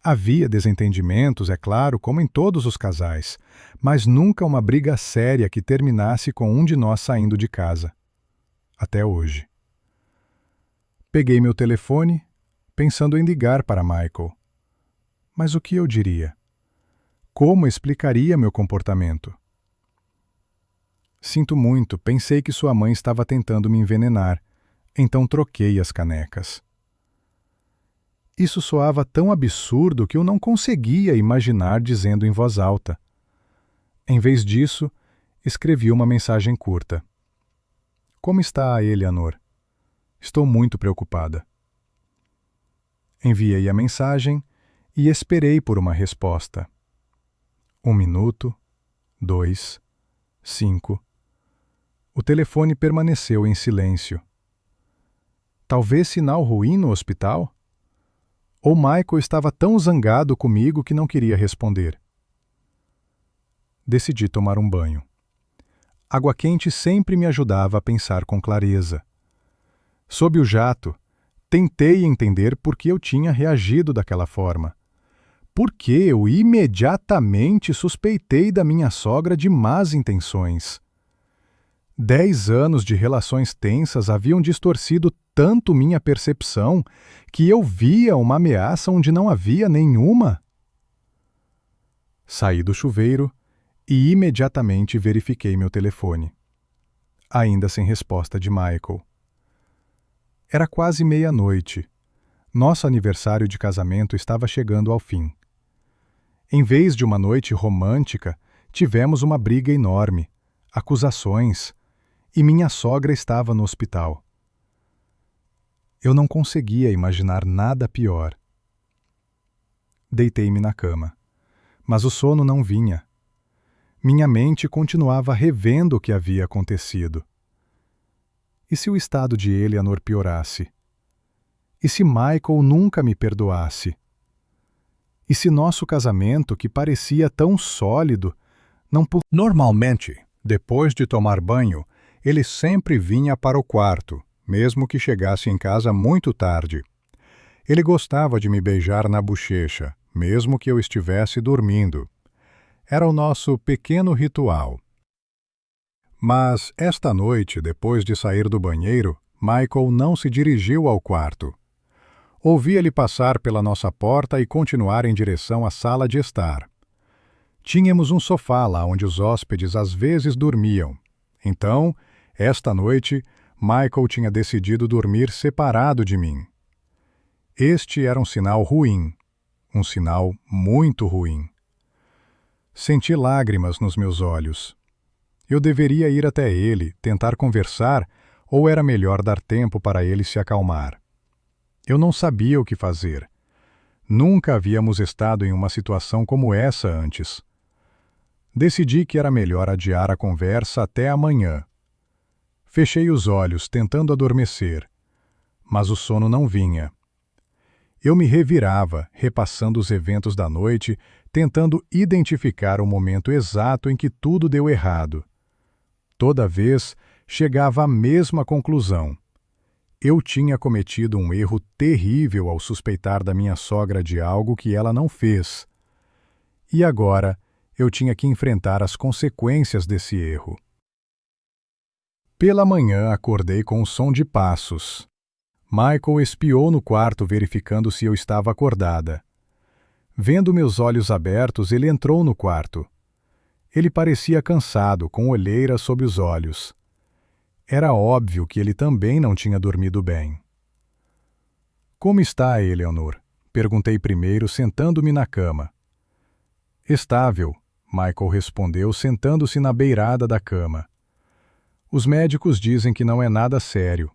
Havia desentendimentos, é claro, como em todos os casais, mas nunca uma briga séria que terminasse com um de nós saindo de casa. Até hoje. Peguei meu telefone, pensando em ligar para Michael. Mas o que eu diria? Como explicaria meu comportamento? Sinto muito, pensei que sua mãe estava tentando me envenenar, então troquei as canecas. Isso soava tão absurdo que eu não conseguia imaginar dizendo em voz alta. Em vez disso, escrevi uma mensagem curta. Como está a Eleanor? Estou muito preocupada. Enviei a mensagem e esperei por uma resposta. 1 minuto, 2, 5. O telefone permaneceu em silêncio. Talvez sinal ruim no hospital? Ou Michael estava tão zangado comigo que não queria responder. Decidi tomar um banho. Água quente sempre me ajudava a pensar com clareza. Sob o jato, tentei entender por que eu tinha reagido daquela forma. Por que eu imediatamente suspeitei da minha sogra de más intenções? 10 anos de relações tensas haviam distorcido tanto minha percepção que eu via uma ameaça onde não havia nenhuma. Saí do chuveiro e imediatamente verifiquei meu telefone. Ainda sem resposta de Michael. Era quase meia-noite. Nosso aniversário de casamento estava chegando ao fim. Em vez de uma noite romântica, tivemos uma briga enorme, acusações, e minha sogra estava no hospital. Eu não conseguia imaginar nada pior. Deitei-me na cama, mas o sono não vinha. Minha mente continuava revendo o que havia acontecido. E se o estado de Eleanor piorasse? E se Michael nunca me perdoasse? E se nosso casamento, que parecia tão sólido, não... Normalmente, depois de tomar banho, ele sempre vinha para o quarto, mesmo que chegasse em casa muito tarde. Ele gostava de me beijar na bochecha, mesmo que eu estivesse dormindo. Era o nosso pequeno ritual. Mas, esta noite, depois de sair do banheiro, Michael não se dirigiu ao quarto. Ouvi ele passar pela nossa porta e continuar em direção à sala de estar. Tínhamos um sofá lá onde os hóspedes às vezes dormiam. Então, esta noite, Michael tinha decidido dormir separado de mim. Este era um sinal ruim, um sinal muito ruim. Senti lágrimas nos meus olhos. Eu deveria ir até ele, tentar conversar, ou era melhor dar tempo para ele se acalmar? Eu não sabia o que fazer. Nunca havíamos estado em uma situação como essa antes. Decidi que era melhor adiar a conversa até amanhã. Fechei os olhos, tentando adormecer, mas o sono não vinha. Eu me revirava, repassando os eventos da noite, tentando identificar o momento exato em que tudo deu errado. Toda vez chegava à mesma conclusão. Eu tinha cometido um erro terrível ao suspeitar da minha sogra de algo que ela não fez. E agora eu tinha que enfrentar as consequências desse erro. Pela manhã acordei com o som de passos. Michael espiou no quarto verificando se eu estava acordada. Vendo meus olhos abertos, ele entrou no quarto. Ele parecia cansado, com olheiras sob os olhos. Era óbvio que ele também não tinha dormido bem. Como está, Eleanor? Perguntei primeiro, sentando-me na cama. Estável, Michael respondeu, sentando-se na beirada da cama. Os médicos dizem que não é nada sério.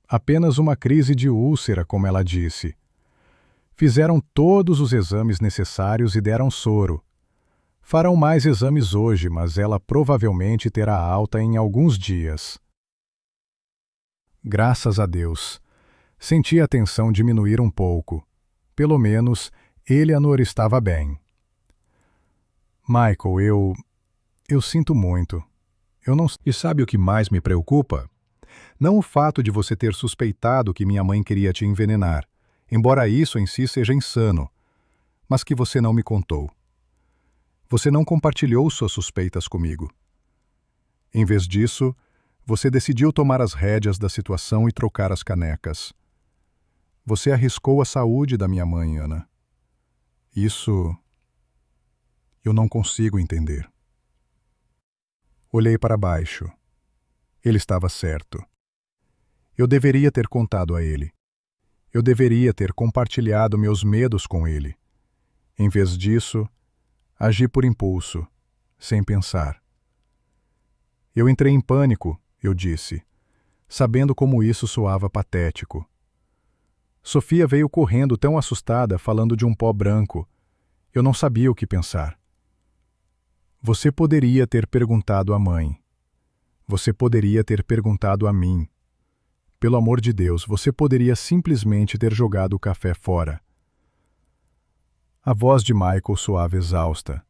Apenas uma crise de úlcera, como ela disse. Fizeram todos os exames necessários e deram soro. Farão mais exames hoje, mas ela provavelmente terá alta em alguns dias. Graças a Deus. Senti a tensão diminuir um pouco. Pelo menos, Eleanor estava bem. Michael, eu sinto muito. Eu não... E sabe o que mais me preocupa? Não o fato de você ter suspeitado que minha mãe queria te envenenar, embora isso em si seja insano, mas que você não me contou. Você não compartilhou suas suspeitas comigo. Em vez disso, você decidiu tomar as rédeas da situação e trocar as canecas. Você arriscou a saúde da minha mãe, Ana. Isso... eu não consigo entender. Olhei para baixo. Ele estava certo. Eu deveria ter contado a ele. Eu deveria ter compartilhado meus medos com ele. Em vez disso, agi por impulso, sem pensar. Eu entrei em pânico, eu disse, sabendo como isso soava patético. Sofia veio correndo tão assustada, falando de um pó branco. Eu não sabia o que pensar. Você poderia ter perguntado à mãe. Você poderia ter perguntado a mim. Pelo amor de Deus, você poderia simplesmente ter jogado o café fora. A voz de Michael soava exausta.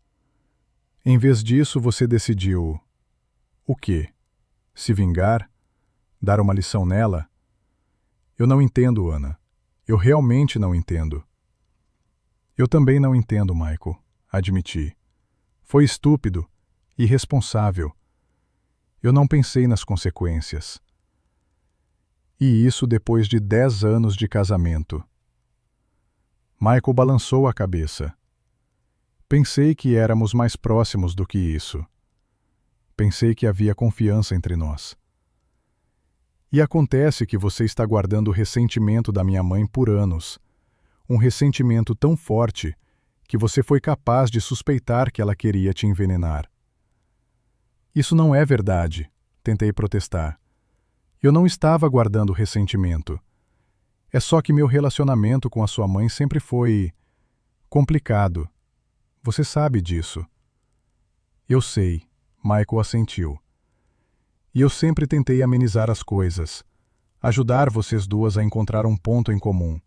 Em vez disso, você decidiu... O quê? Se vingar? Dar uma lição nela? Eu não entendo, Ana. Eu realmente não entendo. Eu também não entendo, Michael, admiti. Foi estúpido, irresponsável. Eu não pensei nas consequências. E isso depois de 10 anos de casamento. Michael balançou a cabeça. Pensei que éramos mais próximos do que isso. Pensei que havia confiança entre nós. E acontece que você está guardando o ressentimento da minha mãe por anos. Um ressentimento tão forte que você foi capaz de suspeitar que ela queria te envenenar. Isso não é verdade, tentei protestar. Eu não estava guardando ressentimento. É só que meu relacionamento com a sua mãe sempre foi complicado. Você sabe disso. Eu sei, Michael assentiu. E eu sempre tentei amenizar as coisas, ajudar vocês duas a encontrar um ponto em comum.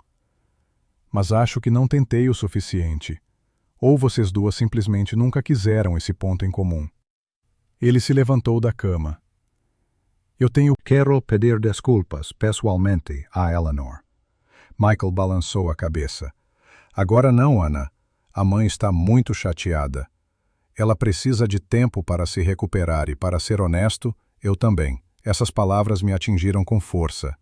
Mas acho que não tentei o suficiente. Ou vocês duas simplesmente nunca quiseram esse ponto em comum. Ele se levantou da cama. Quero pedir desculpas pessoalmente a Eleanor. Michael balançou a cabeça. Agora não, Ana. A mãe está muito chateada. Ela precisa de tempo para se recuperar e, para ser honesto, eu também. Essas palavras me atingiram com força.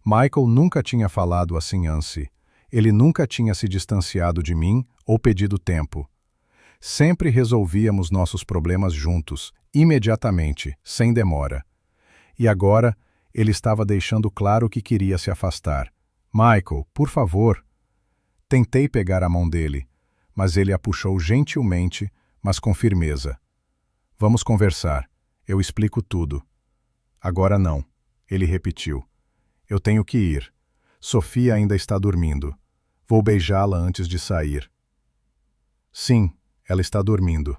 Michael nunca tinha falado assim antes. Ele nunca tinha se distanciado de mim ou pedido tempo. Sempre resolvíamos nossos problemas juntos, imediatamente, sem demora. E agora, ele estava deixando claro que queria se afastar. Michael, por favor. Tentei pegar a mão dele, mas ele a puxou gentilmente, mas com firmeza. Vamos conversar. Eu explico tudo. Agora não, ele repetiu. Eu tenho que ir. Sofia ainda está dormindo. Vou beijá-la antes de sair. Sim, ela está dormindo.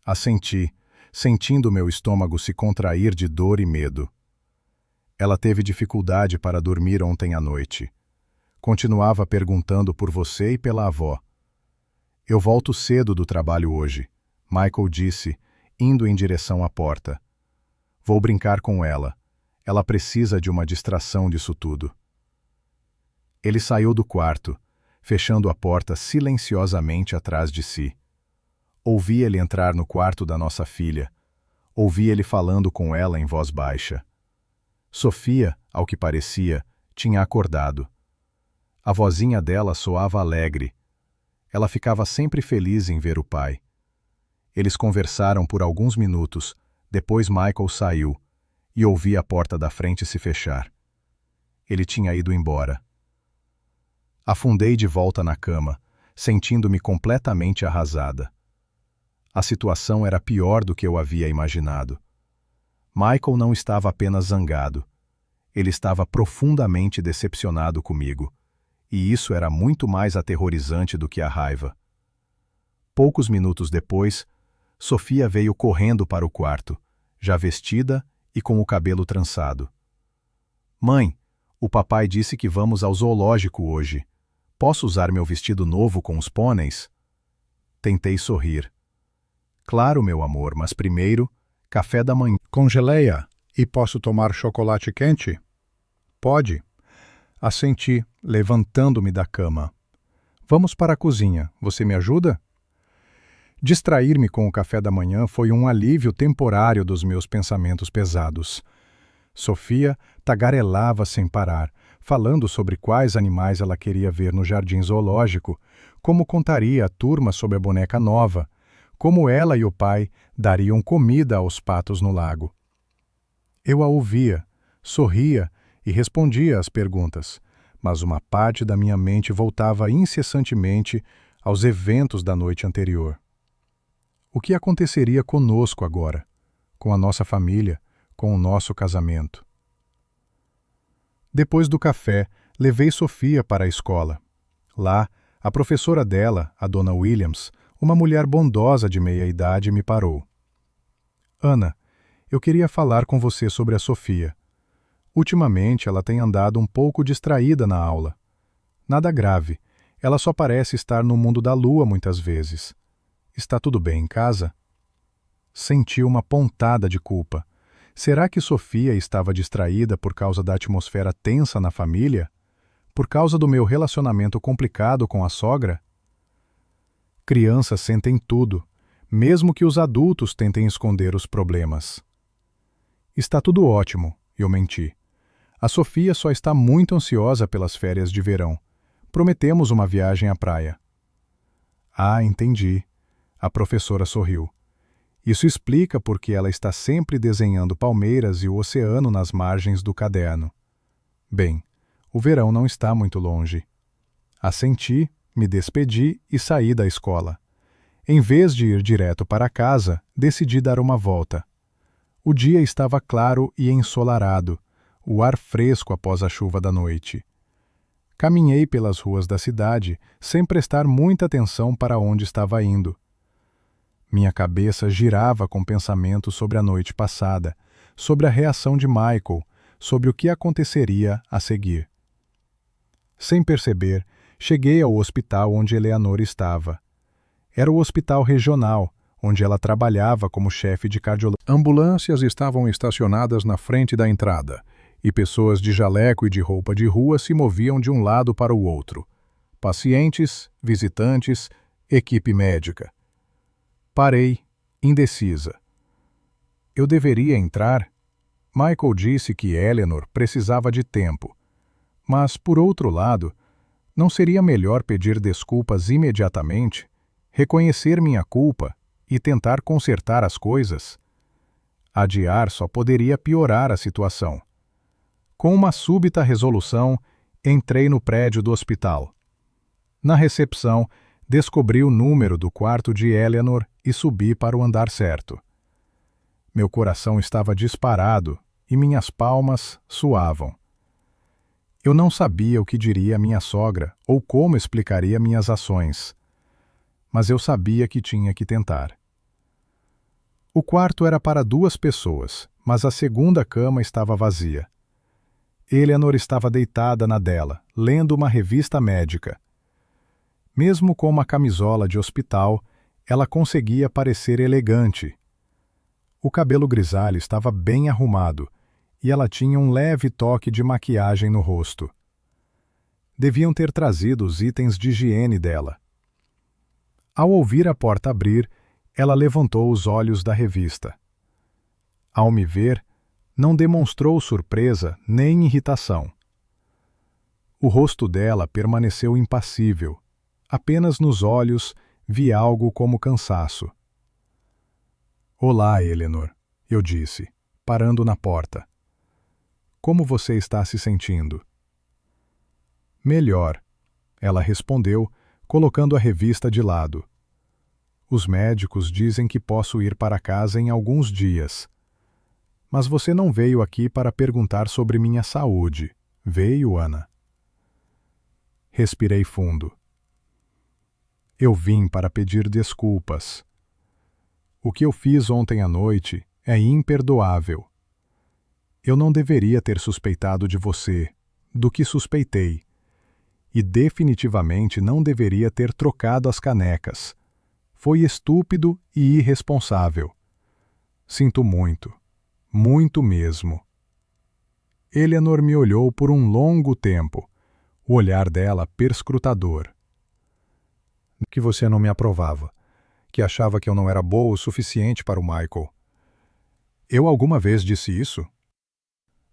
Assenti, sentindo meu estômago se contrair de dor e medo. Ela teve dificuldade para dormir ontem à noite. Continuava perguntando por você e pela avó. Eu volto cedo do trabalho hoje, Michael disse, indo em direção à porta. Vou brincar com ela. Ela precisa de uma distração disso tudo. Ele saiu do quarto, fechando a porta silenciosamente atrás de si. Ouvi ele entrar no quarto da nossa filha. Ouvi ele falando com ela em voz baixa. Sofia, ao que parecia, tinha acordado. A vozinha dela soava alegre. Ela ficava sempre feliz em ver o pai. Eles conversaram por alguns minutos, depois Michael saiu, e ouvi a porta da frente se fechar. Ele tinha ido embora. Afundei de volta na cama, sentindo-me completamente arrasada. A situação era pior do que eu havia imaginado. Michael não estava apenas zangado. Ele estava profundamente decepcionado comigo, e isso era muito mais aterrorizante do que a raiva. Poucos minutos depois, Sofia veio correndo para o quarto, já vestida e com o cabelo trançado. Mãe, o papai disse que vamos ao zoológico hoje. Posso usar meu vestido novo com os pôneis? Tentei sorrir. Claro, meu amor, mas primeiro, café da manhã. Congelei-a e posso tomar chocolate quente? Pode. Assenti, levantando-me da cama. Vamos para a cozinha. Você me ajuda? Distrair-me com o café da manhã foi um alívio temporário dos meus pensamentos pesados. Sofia tagarelava sem parar, falando sobre quais animais ela queria ver no jardim zoológico, como contaria à turma sobre a boneca nova, como ela e o pai dariam comida aos patos no lago. Eu a ouvia, sorria e respondia às perguntas, mas uma parte da minha mente voltava incessantemente aos eventos da noite anterior. O que aconteceria conosco agora, com a nossa família, com o nosso casamento? Depois do café, levei Sofia para a escola. Lá, a professora dela, a dona Williams, uma mulher bondosa de meia-idade, me parou. Ana, eu queria falar com você sobre a Sofia. Ultimamente ela tem andado um pouco distraída na aula. Nada grave, ela só parece estar no mundo da lua muitas vezes. Está tudo bem em casa? Senti uma pontada de culpa. Será que Sofia estava distraída por causa da atmosfera tensa na família? Por causa do meu relacionamento complicado com a sogra? Crianças sentem tudo, mesmo que os adultos tentem esconder os problemas. Está tudo ótimo, eu menti. A Sofia só está muito ansiosa pelas férias de verão. Prometemos uma viagem à praia. Ah, entendi. A professora sorriu. Isso explica porque ela está sempre desenhando palmeiras e o oceano nas margens do caderno. Bem, o verão não está muito longe. Assenti, Me despedi e saí da escola. Em vez de ir direto para casa, decidi dar uma volta. O dia estava claro e ensolarado, o ar fresco após a chuva da noite. Caminhei pelas ruas da cidade sem prestar muita atenção para onde estava indo. Minha cabeça girava com pensamentos sobre a noite passada, sobre a reação de Michael, sobre o que aconteceria a seguir. Sem perceber, cheguei ao hospital onde Eleanor estava. Era o hospital regional, onde ela trabalhava como chefe de cardiologia. Ambulâncias estavam estacionadas na frente da entrada, e pessoas de jaleco e de roupa de rua se moviam de um lado para o outro. Pacientes, visitantes, equipe médica. Parei, indecisa. Eu deveria entrar? Michael disse que Eleanor precisava de tempo. Mas, por outro lado, não seria melhor pedir desculpas imediatamente, reconhecer minha culpa e tentar consertar as coisas? Adiar só poderia piorar a situação. Com uma súbita resolução, entrei no prédio do hospital. Na recepção, descobri o número do quarto de Eleanor e subi para o andar certo. Meu coração estava disparado e minhas palmas suavam. Eu não sabia o que diria minha sogra ou como explicaria minhas ações, mas eu sabia que tinha que tentar. O quarto era para 2 pessoas, mas a segunda cama estava vazia. Eleanor estava deitada na dela, lendo uma revista médica. Mesmo com uma camisola de hospital, ela conseguia parecer elegante. O cabelo grisalho estava bem arrumado e ela tinha um leve toque de maquiagem no rosto. Deviam ter trazido os itens de higiene dela. Ao ouvir a porta abrir, ela levantou os olhos da revista. Ao me ver, não demonstrou surpresa nem irritação. O rosto dela permaneceu impassível. Apenas nos olhos vi algo como cansaço. "Olá, Eleanor", eu disse, parando na porta. "Como você está se sentindo?" "Melhor", ela respondeu, colocando a revista de lado. "Os médicos dizem que posso ir para casa em alguns dias. Mas você não veio aqui para perguntar sobre minha saúde, veio, Ana?" Respirei fundo. Eu vim para pedir desculpas. O que eu fiz ontem à noite é imperdoável. Eu não deveria ter suspeitado de você, do que suspeitei. E definitivamente não deveria ter trocado as canecas. Foi estúpido e irresponsável. Sinto muito, muito mesmo. Eleanor me olhou por um longo tempo, o olhar dela perscrutador. Que você não me aprovava, que achava que eu não era boa o suficiente para o Michael. Eu alguma vez disse isso?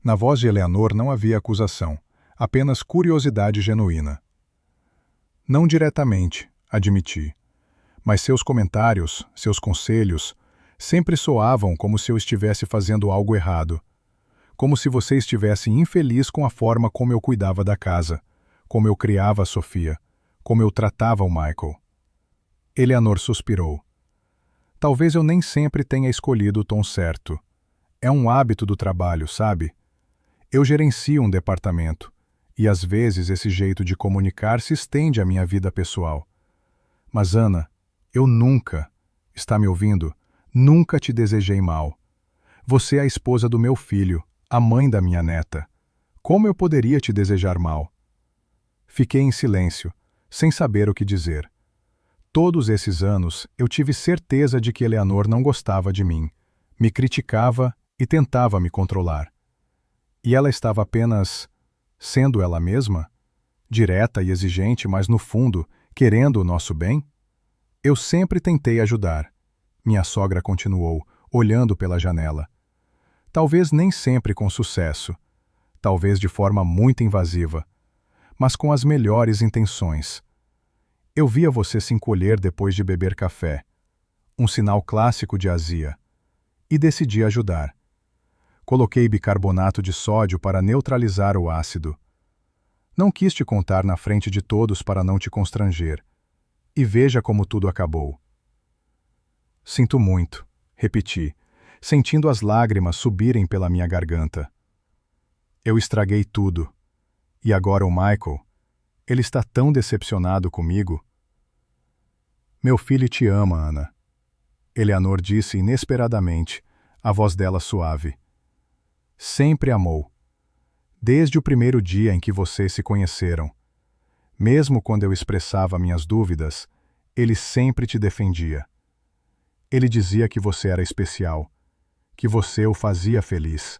Na voz de Eleanor não havia acusação, apenas curiosidade genuína. Não diretamente, admiti, mas seus comentários, seus conselhos, sempre soavam como se eu estivesse fazendo algo errado, como se você estivesse infeliz com a forma como eu cuidava da casa, como eu criava a Sofia, como eu tratava o Michael. Eleanor suspirou. Talvez eu nem sempre tenha escolhido o tom certo. É um hábito do trabalho, sabe? Eu gerencio um departamento, e às vezes esse jeito de comunicar se estende à minha vida pessoal. Mas, Ana, eu nunca, está me ouvindo? Nunca te desejei mal. Você é a esposa do meu filho, a mãe da minha neta. Como eu poderia te desejar mal? Fiquei em silêncio, sem saber o que dizer. Todos esses anos eu tive certeza de que Eleanor não gostava de mim, me criticava e tentava me controlar. E ela estava apenas sendo ela mesma? Direta e exigente, mas no fundo, querendo o nosso bem? Eu sempre tentei ajudar. Minha sogra continuou, olhando pela janela. Talvez nem sempre com sucesso, talvez de forma muito invasiva, mas com as melhores intenções. Eu via você se encolher depois de beber café, um sinal clássico de azia, e decidi ajudar. Coloquei bicarbonato de sódio para neutralizar o ácido. Não quis te contar na frente de todos para não te constranger. E veja como tudo acabou. Sinto muito, repeti, sentindo as lágrimas subirem pela minha garganta. Eu estraguei tudo. E agora o Michael, ele está tão decepcionado comigo. Meu filho te ama, Ana. Eleanor disse inesperadamente, a voz dela suave. Sempre amou. Desde o primeiro dia em que vocês se conheceram. Mesmo quando eu expressava minhas dúvidas, ele sempre te defendia. Ele dizia que você era especial, que você o fazia feliz.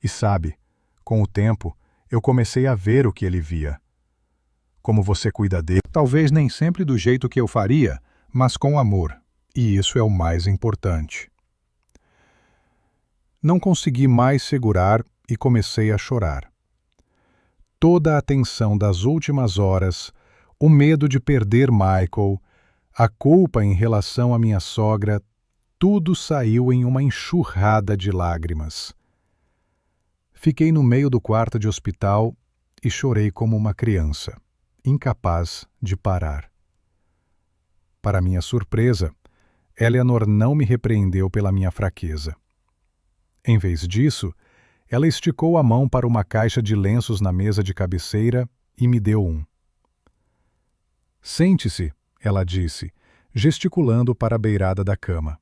E sabe, com o tempo, eu comecei a ver o que ele via. Como você cuida dele. Talvez nem sempre do jeito que eu faria, mas com amor, e isso é o mais importante. Não consegui mais segurar e comecei a chorar. Toda a tensão das últimas horas, o medo de perder Michael, a culpa em relação à minha sogra, tudo saiu em uma enxurrada de lágrimas. Fiquei no meio do quarto de hospital e chorei como uma criança, incapaz de parar. Para minha surpresa, Eleanor não me repreendeu pela minha fraqueza. Em vez disso, ela esticou a mão para uma caixa de lenços na mesa de cabeceira e me deu um. Sente-se, ela disse, gesticulando para a beirada da cama.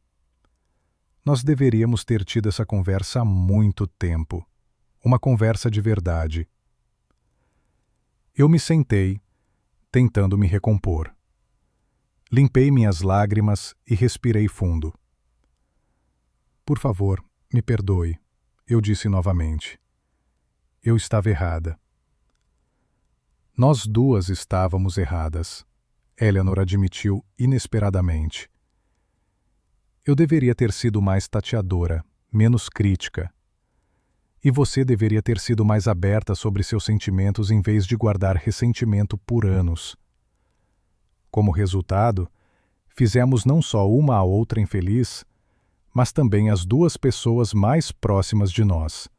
Nós deveríamos ter tido essa conversa há muito tempo. Uma conversa de verdade. Eu me sentei, tentando me recompor. Limpei minhas lágrimas e respirei fundo. Por favor, me perdoe, eu disse novamente. Eu estava errada. Nós duas estávamos erradas, Eleanor admitiu inesperadamente. Eu deveria ter sido mais tateadora, menos crítica. E você deveria ter sido mais aberta sobre seus sentimentos em vez de guardar ressentimento por anos. Como resultado, fizemos não só uma a outra infeliz, mas também as duas pessoas mais próximas de nós,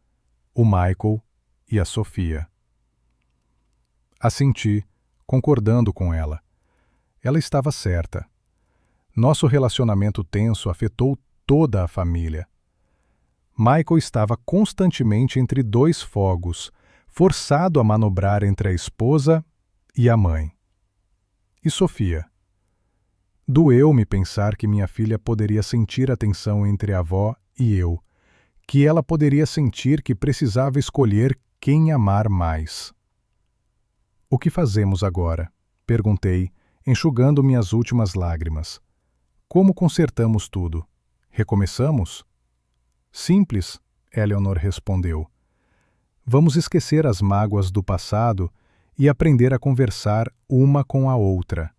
o Michael e a Sofia. Assenti, concordando com ela. Ela estava certa. Nosso relacionamento tenso afetou toda a família. Michael estava constantemente entre dois fogos, forçado a manobrar entre a esposa e a mãe. E Sofia? Doeu-me pensar que minha filha poderia sentir a tensão entre a avó e eu, que ela poderia sentir que precisava escolher quem amar mais. O que fazemos agora? Perguntei, enxugando minhas últimas lágrimas. Como consertamos tudo? Recomeçamos? Simples, Eleanor respondeu. Vamos esquecer as mágoas do passado e aprender a conversar uma com a outra.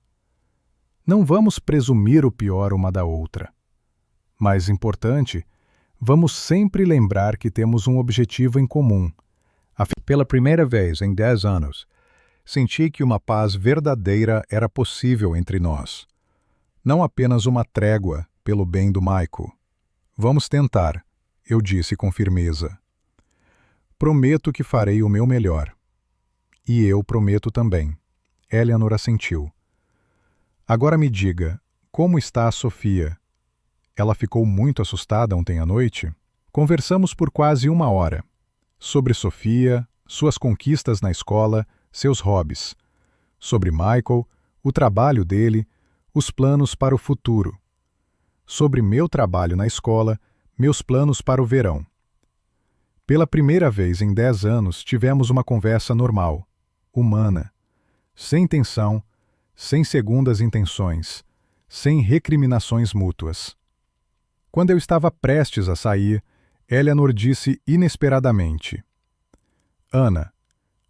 Não vamos presumir o pior uma da outra. Mais importante, vamos sempre lembrar que temos um objetivo em comum. Pela primeira vez em 10 anos, senti que uma paz verdadeira era possível entre nós. Não apenas uma trégua pelo bem do Michael. Vamos tentar, eu disse com firmeza. Prometo que farei o meu melhor. E eu prometo também. Eleanor assentiu. Agora me diga, como está a Sofia? Ela ficou muito assustada ontem à noite? Conversamos por quase 1 hora. Sobre Sofia, suas conquistas na escola, seus hobbies. Sobre Michael, o trabalho dele, os planos para o futuro. Sobre meu trabalho na escola, meus planos para o verão. Pela primeira vez em 10 anos, tivemos uma conversa normal, humana, sem tensão, sem segundas intenções, sem recriminações mútuas. Quando eu estava prestes a sair, Eleanor disse inesperadamente: Ana,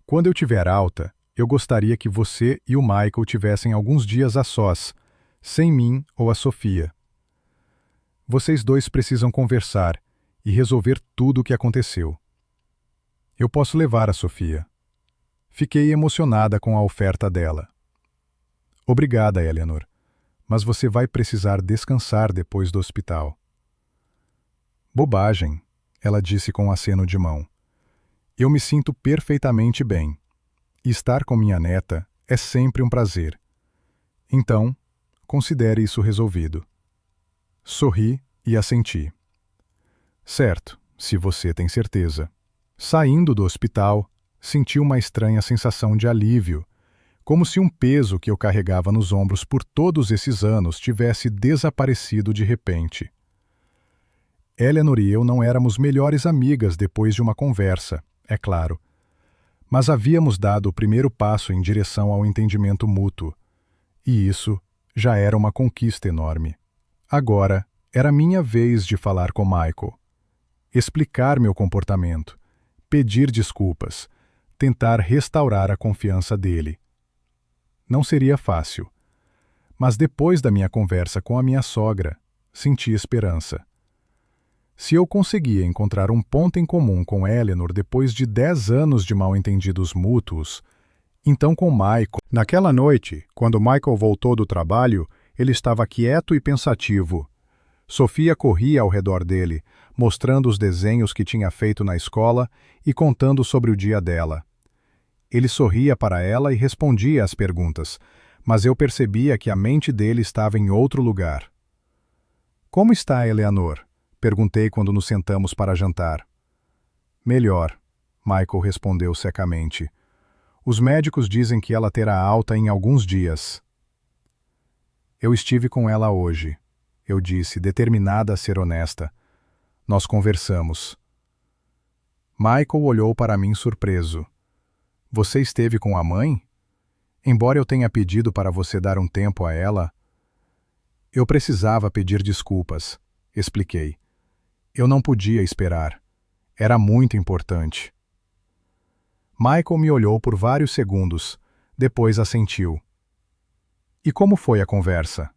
quando eu tiver alta, eu gostaria que você e o Michael tivessem alguns dias a sós, sem mim ou a Sofia. Vocês dois precisam conversar e resolver tudo o que aconteceu. Eu posso levar a Sofia. Fiquei emocionada com a oferta dela. Obrigada, Eleanor, mas você vai precisar descansar depois do hospital. Bobagem, ela disse com um aceno de mão. Eu me sinto perfeitamente bem. E estar com minha neta é sempre um prazer. Então, considere isso resolvido. Sorri e assenti. Certo, se você tem certeza. Saindo do hospital, senti uma estranha sensação de alívio, como se um peso que eu carregava nos ombros por todos esses anos tivesse desaparecido de repente. Eleanor e eu não éramos melhores amigas depois de uma conversa, é claro. Mas havíamos dado o primeiro passo em direção ao entendimento mútuo. E isso já era uma conquista enorme. Agora, era minha vez de falar com Michael. Explicar meu comportamento, pedir desculpas, tentar restaurar a confiança dele. Não seria fácil. Mas depois da minha conversa com a minha sogra, senti esperança. Se eu conseguia encontrar um ponto em comum com Eleanor depois de 10 anos de mal-entendidos mútuos, então com Michael... Naquela noite, quando Michael voltou do trabalho, ele estava quieto e pensativo. Sofia corria ao redor dele, mostrando os desenhos que tinha feito na escola e contando sobre o dia dela. Ele sorria para ela e respondia às perguntas, mas eu percebia que a mente dele estava em outro lugar. "Como está Eleanor?" perguntei quando nos sentamos para jantar. "Melhor", Michael respondeu secamente. "Os médicos dizem que ela terá alta em alguns dias." "Eu estive com ela hoje", eu disse, determinada a ser honesta. Nós conversamos. Michael olhou para mim surpreso. "Você esteve com a mãe? Embora eu tenha pedido para você dar um tempo a ela..." "Eu precisava pedir desculpas", expliquei. "Eu não podia esperar. Era muito importante." Michael me olhou por vários segundos, depois assentiu. "E como foi a conversa?"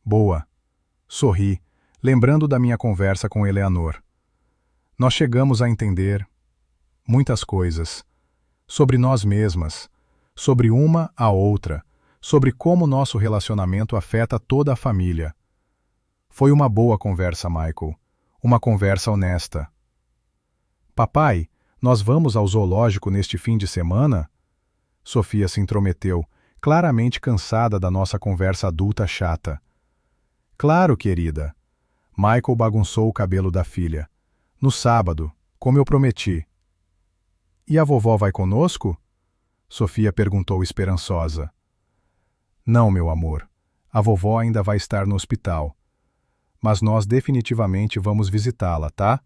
"Boa." Sorri, lembrando da minha conversa com Eleanor. Nós chegamos a entender muitas coisas. Sobre nós mesmas, sobre uma a outra, sobre como nosso relacionamento afeta toda a família. Foi uma boa conversa, Michael. Uma conversa honesta. "Papai, nós vamos ao zoológico neste fim de semana?" Sofia se intrometeu, claramente cansada da nossa conversa adulta chata. "Claro, querida." Michael bagunçou o cabelo da filha. "No sábado, como eu prometi." "E a vovó vai conosco?" Sofia perguntou esperançosa. "Não, meu amor. A vovó ainda vai estar no hospital. Mas nós definitivamente vamos visitá-la, tá?"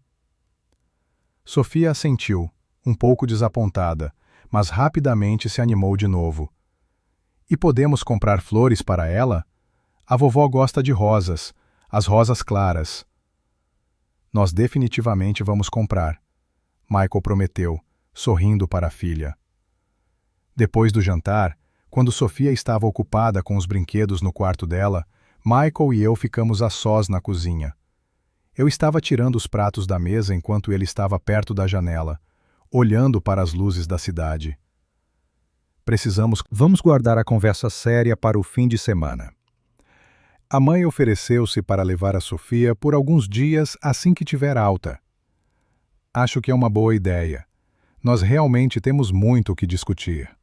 Sofia assentiu, um pouco desapontada, mas rapidamente se animou de novo. "E podemos comprar flores para ela? A vovó gosta de rosas, as rosas claras." "Nós definitivamente vamos comprar", Michael prometeu, sorrindo para a filha. Depois do jantar, quando Sofia estava ocupada com os brinquedos no quarto dela, Michael e eu ficamos a sós na cozinha. Eu estava tirando os pratos da mesa enquanto ele estava perto da janela, olhando para as luzes da cidade. Vamos guardar a conversa séria para o fim de semana." A mãe ofereceu-se para levar a Sofia por alguns dias assim que tiver alta. "Acho que é uma boa ideia. Nós realmente temos muito o que discutir."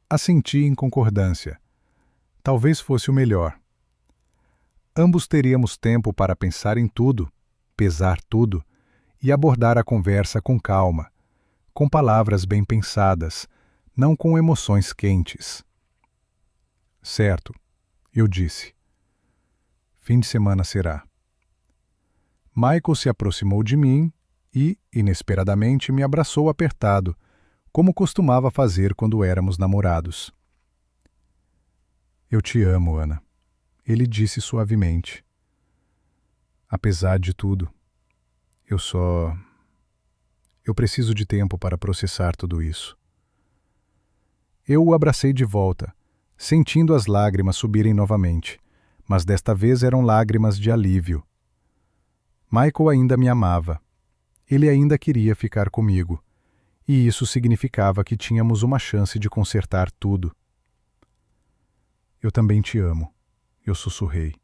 Assenti em concordância. Talvez fosse o melhor. Ambos teríamos tempo para pensar em tudo, pesar tudo e abordar a conversa com calma, com palavras bem pensadas, não com emoções quentes. "Certo", eu disse. "Fim de semana será." Michael se aproximou de mim e, inesperadamente, me abraçou apertado, como costumava fazer quando éramos namorados. "Eu te amo, Ana", ele disse suavemente. "Apesar de tudo, eu preciso de tempo para processar tudo isso." Eu o abracei de volta, sentindo as lágrimas subirem novamente, mas desta vez eram lágrimas de alívio. Michael ainda me amava. Ele ainda queria ficar comigo, e isso significava que tínhamos uma chance de consertar tudo. "Eu também te amo", eu sussurrei.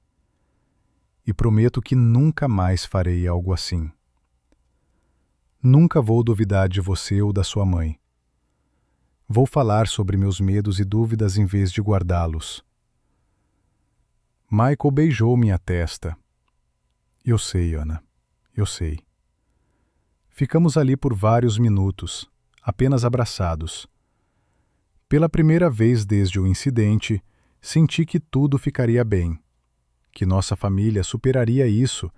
"E prometo que nunca mais farei algo assim. Nunca vou duvidar de você ou da sua mãe. Vou falar sobre meus medos e dúvidas em vez de guardá-los. Michael beijou minha testa. Eu sei, Ana. Eu sei. Ficamos ali por vários minutos, apenas abraçados. Pela primeira vez desde o incidente, senti que tudo ficaria bem, que nossa família superaria isso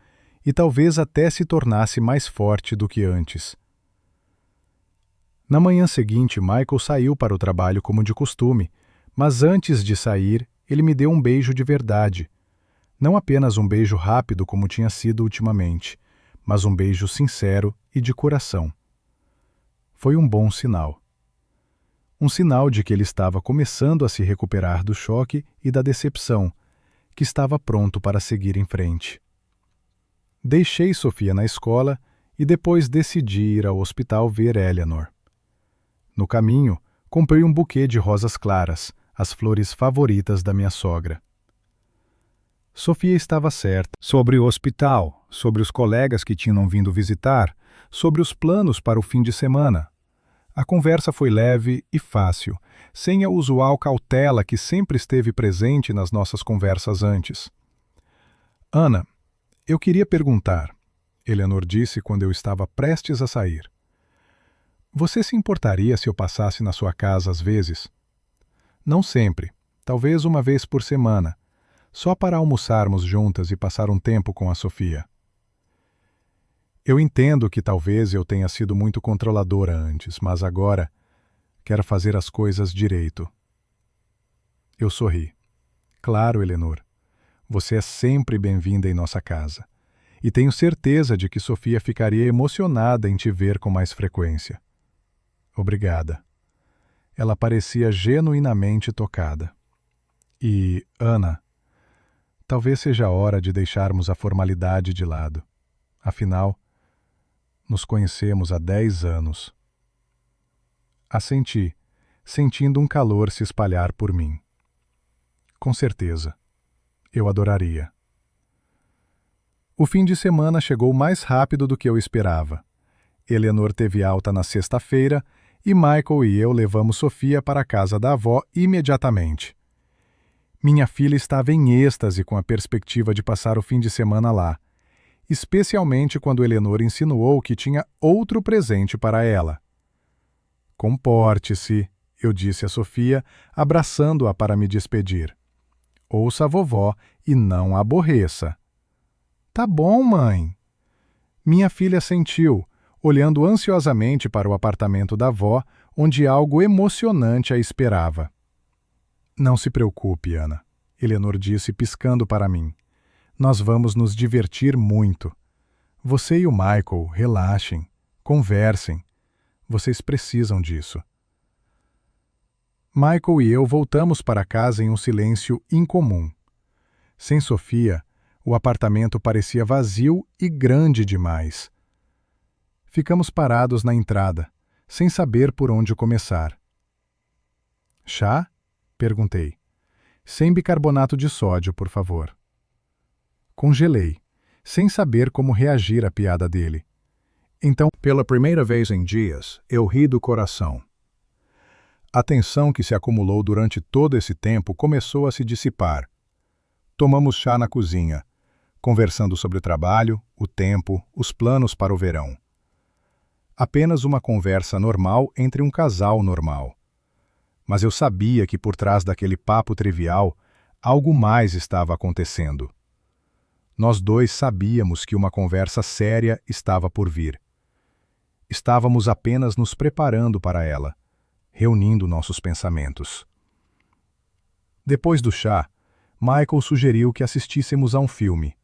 e talvez até se tornasse mais forte do que antes. Na manhã seguinte, Michael saiu para o trabalho como de costume, mas antes de sair, ele me deu um beijo de verdade. Não apenas um beijo rápido como tinha sido ultimamente, mas um beijo sincero e de coração. Foi um bom sinal. Um sinal de que ele estava começando a se recuperar do choque e da decepção, que estava pronto para seguir em frente. Deixei Sofia na escola e depois decidi ir ao hospital ver Eleanor. No caminho, comprei um buquê de rosas claras, as flores favoritas da minha sogra. Sofia estava certa sobre o hospital, sobre os colegas que tinham vindo visitar, sobre os planos para o fim de semana. A conversa foi leve e fácil, sem a usual cautela que sempre esteve presente nas nossas conversas antes. Ana, eu queria perguntar, Eleanor disse quando eu estava prestes a sair. Você se importaria se eu passasse na sua casa às vezes? Não sempre, talvez uma vez por semana, só para almoçarmos juntas e passar um tempo com a Sofia. Eu entendo que talvez eu tenha sido muito controladora antes, mas agora quero fazer as coisas direito. Eu sorri. Claro, Eleanor. Você é sempre bem-vinda em nossa casa. E tenho certeza de que Sofia ficaria emocionada em te ver com mais frequência. Obrigada. Ela parecia genuinamente tocada. E, Ana, talvez seja a hora de deixarmos a formalidade de lado. Afinal, nos conhecemos há 10 anos. Assenti, sentindo um calor se espalhar por mim. Com certeza. Eu adoraria. O fim de semana chegou mais rápido do que eu esperava. Eleanor teve alta na sexta-feira e Michael e eu levamos Sofia para a casa da avó imediatamente. Minha filha estava em êxtase com a perspectiva de passar o fim de semana lá, especialmente quando Eleanor insinuou que tinha outro presente para ela. Comporte-se, eu disse a Sofia, abraçando-a para me despedir. Ouça a vovó e não a aborreça. Tá bom, mãe. Minha filha assentiu, olhando ansiosamente para o apartamento da avó, onde algo emocionante a esperava. Não se preocupe, Ana, Eleanor disse piscando para mim. Nós vamos nos divertir muito. Você e o Michael, relaxem, conversem. Vocês precisam disso. Michael e eu voltamos para casa em um silêncio incomum. Sem Sofia, o apartamento parecia vazio e grande demais. Ficamos parados na entrada, sem saber por onde começar. Chá? Perguntei. Sem bicarbonato de sódio, por favor. Congelei, sem saber como reagir à piada dele. Então, pela primeira vez em dias, eu ri do coração. A tensão que se acumulou durante todo esse tempo começou a se dissipar. Tomamos chá na cozinha, conversando sobre o trabalho, o tempo, os planos para o verão. Apenas uma conversa normal entre um casal normal. Mas eu sabia que por trás daquele papo trivial, algo mais estava acontecendo. Nós dois sabíamos que uma conversa séria estava por vir. Estávamos apenas nos preparando para ela, reunindo nossos pensamentos. Depois do chá, Michael sugeriu que assistíssemos a um filme.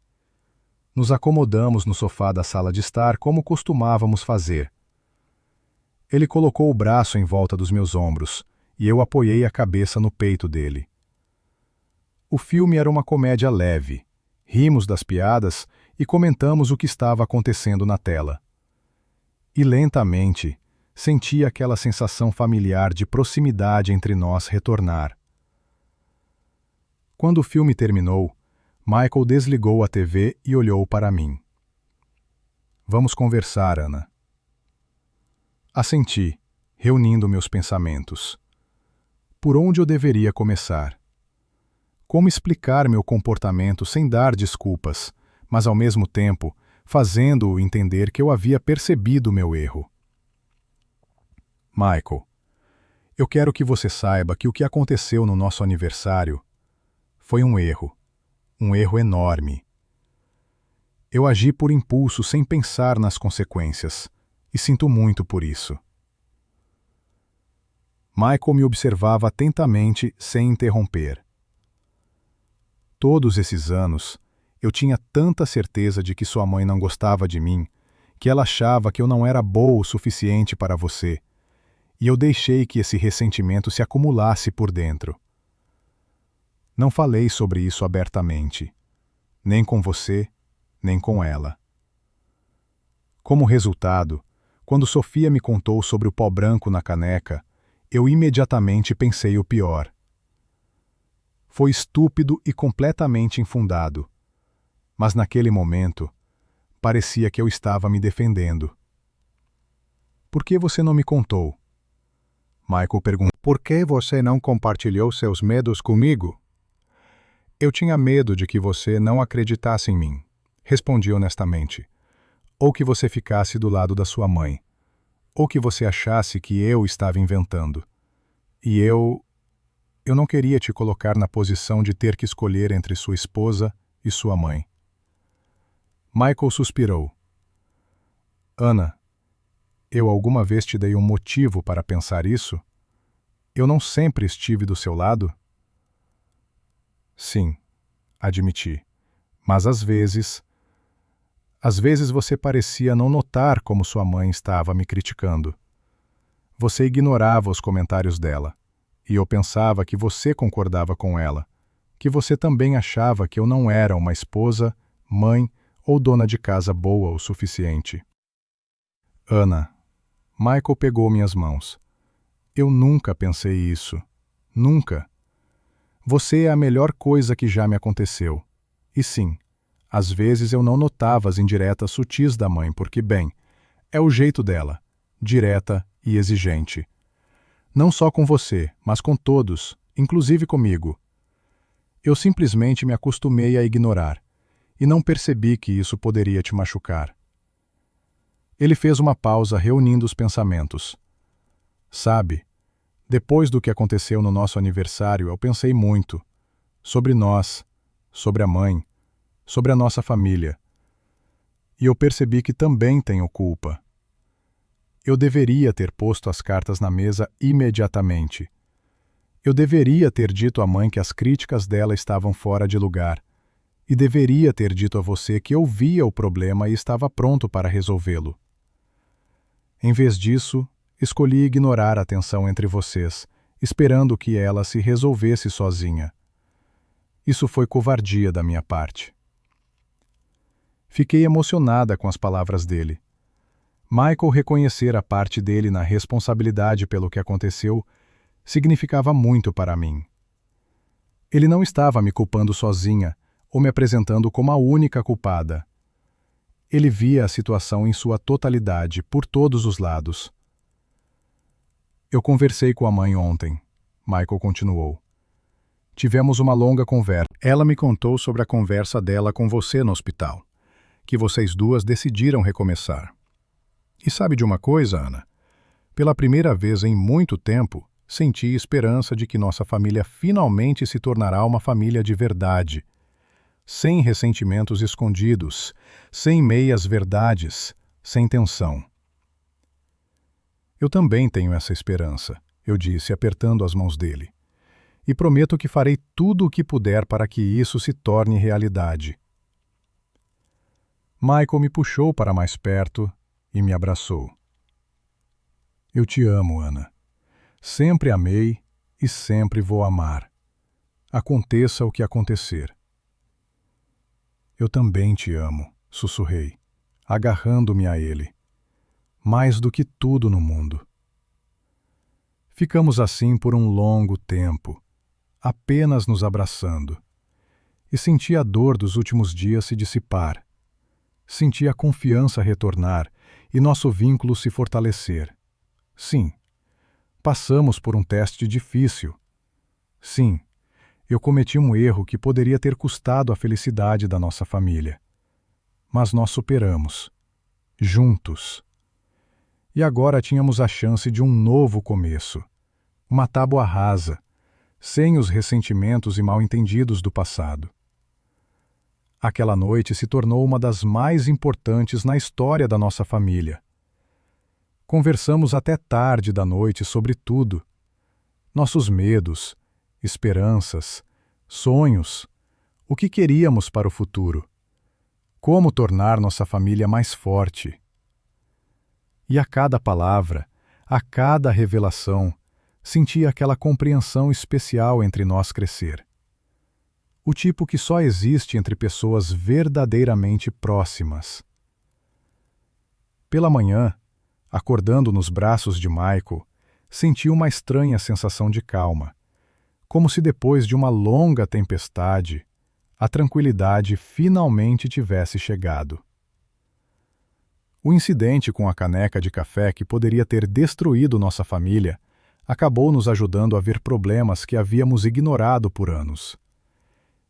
Nos acomodamos no sofá da sala de estar como costumávamos fazer. Ele colocou o braço em volta dos meus ombros e eu apoiei a cabeça no peito dele. O filme era uma comédia leve. Rimos das piadas e comentamos o que estava acontecendo na tela. E lentamente, senti aquela sensação familiar de proximidade entre nós retornar. Quando o filme terminou, Michael desligou a TV e olhou para mim. Vamos conversar, Ana. Assenti, reunindo meus pensamentos. Por onde eu deveria começar? Como explicar meu comportamento sem dar desculpas, mas ao mesmo tempo fazendo-o entender que eu havia percebido meu erro? Michael, eu quero que você saiba que o que aconteceu no nosso aniversário foi um erro enorme. Eu agi por impulso sem pensar nas consequências, e sinto muito por isso. Michael me observava atentamente sem interromper. Todos esses anos, eu tinha tanta certeza de que sua mãe não gostava de mim, que ela achava que eu não era boa o suficiente para você, e eu deixei que esse ressentimento se acumulasse por dentro. Não falei sobre isso abertamente, nem com você, nem com ela. Como resultado, quando Sofia me contou sobre o pó branco na caneca, eu imediatamente pensei o pior. Foi estúpido e completamente infundado, mas naquele momento, parecia que eu estava me defendendo. Por que você não me contou? Michael perguntou. Por que você não compartilhou seus medos comigo? Eu tinha medo de que você não acreditasse em mim, respondi honestamente. Ou que você ficasse do lado da sua mãe. Ou que você achasse que eu estava inventando. E eu não queria te colocar na posição de ter que escolher entre sua esposa e sua mãe. Michael suspirou. Ana, eu alguma vez te dei um motivo para pensar isso? Eu não sempre estive do seu lado? Sim, admiti. Mas às vezes você parecia não notar como sua mãe estava me criticando. Você ignorava os comentários dela, e eu pensava que você concordava com ela, que você também achava que eu não era uma esposa, mãe ou dona de casa boa o suficiente. Ana, Michael pegou minhas mãos. Eu nunca pensei isso. Nunca. Você é a melhor coisa que já me aconteceu. E sim, às vezes eu não notava as indiretas sutis da mãe, porque, bem, é o jeito dela, direta e exigente. Não só com você, mas com todos, inclusive comigo. Eu simplesmente me acostumei a ignorar, e não percebi que isso poderia te machucar. Ele fez uma pausa reunindo os pensamentos. Sabe, depois do que aconteceu no nosso aniversário, eu pensei muito. Sobre nós, sobre a mãe, sobre a nossa família. E eu percebi que também tenho culpa. Eu deveria ter posto as cartas na mesa imediatamente. Eu deveria ter dito à mãe que as críticas dela estavam fora de lugar. E deveria ter dito a você que eu via o problema e estava pronto para resolvê-lo. Em vez disso, escolhi ignorar a tensão entre vocês, esperando que ela se resolvesse sozinha. Isso foi covardia da minha parte. Fiquei emocionada com as palavras dele. Michael reconhecer a parte dele na responsabilidade pelo que aconteceu significava muito para mim. Ele não estava me culpando sozinha ou me apresentando como a única culpada. Ele via a situação em sua totalidade, por todos os lados. Eu conversei com a mãe ontem, Michael continuou. Tivemos uma longa conversa. Ela me contou sobre a conversa dela com você no hospital, que vocês duas decidiram recomeçar. E sabe de uma coisa, Ana? Pela primeira vez em muito tempo, senti esperança de que nossa família finalmente se tornará uma família de verdade. Sem ressentimentos escondidos, sem meias-verdades, sem tensão. Eu também tenho essa esperança, eu disse, apertando as mãos dele. E prometo que farei tudo o que puder para que isso se torne realidade. Michael me puxou para mais perto e me abraçou. Eu te amo, Ana. Sempre amei e sempre vou amar. Aconteça o que acontecer. Eu também te amo, sussurrei, agarrando-me a ele. Mais do que tudo no mundo. Ficamos assim por um longo tempo, apenas nos abraçando. E senti a dor dos últimos dias se dissipar. Senti a confiança retornar e nosso vínculo se fortalecer. Sim, Passamos por um teste difícil. Sim, eu cometi um erro que poderia ter custado a felicidade da nossa família. Mas nós superamos. Juntos. E agora tínhamos a chance de um novo começo. Uma tábua rasa, sem os ressentimentos e mal-entendidos do passado. Aquela noite se tornou uma das mais importantes na história da nossa família. Conversamos até tarde da noite sobre tudo. Nossos medos, esperanças, sonhos, o que queríamos para o futuro. Como tornar nossa família mais forte. E a cada palavra, a cada revelação, sentia aquela compreensão especial entre nós crescer. O tipo que só existe entre pessoas verdadeiramente próximas. Pela manhã, acordando nos braços de Michael, senti uma estranha sensação de calma, como se depois de uma longa tempestade, a tranquilidade finalmente tivesse chegado. O incidente com a caneca de café que poderia ter destruído nossa família acabou nos ajudando a ver problemas que havíamos ignorado por anos.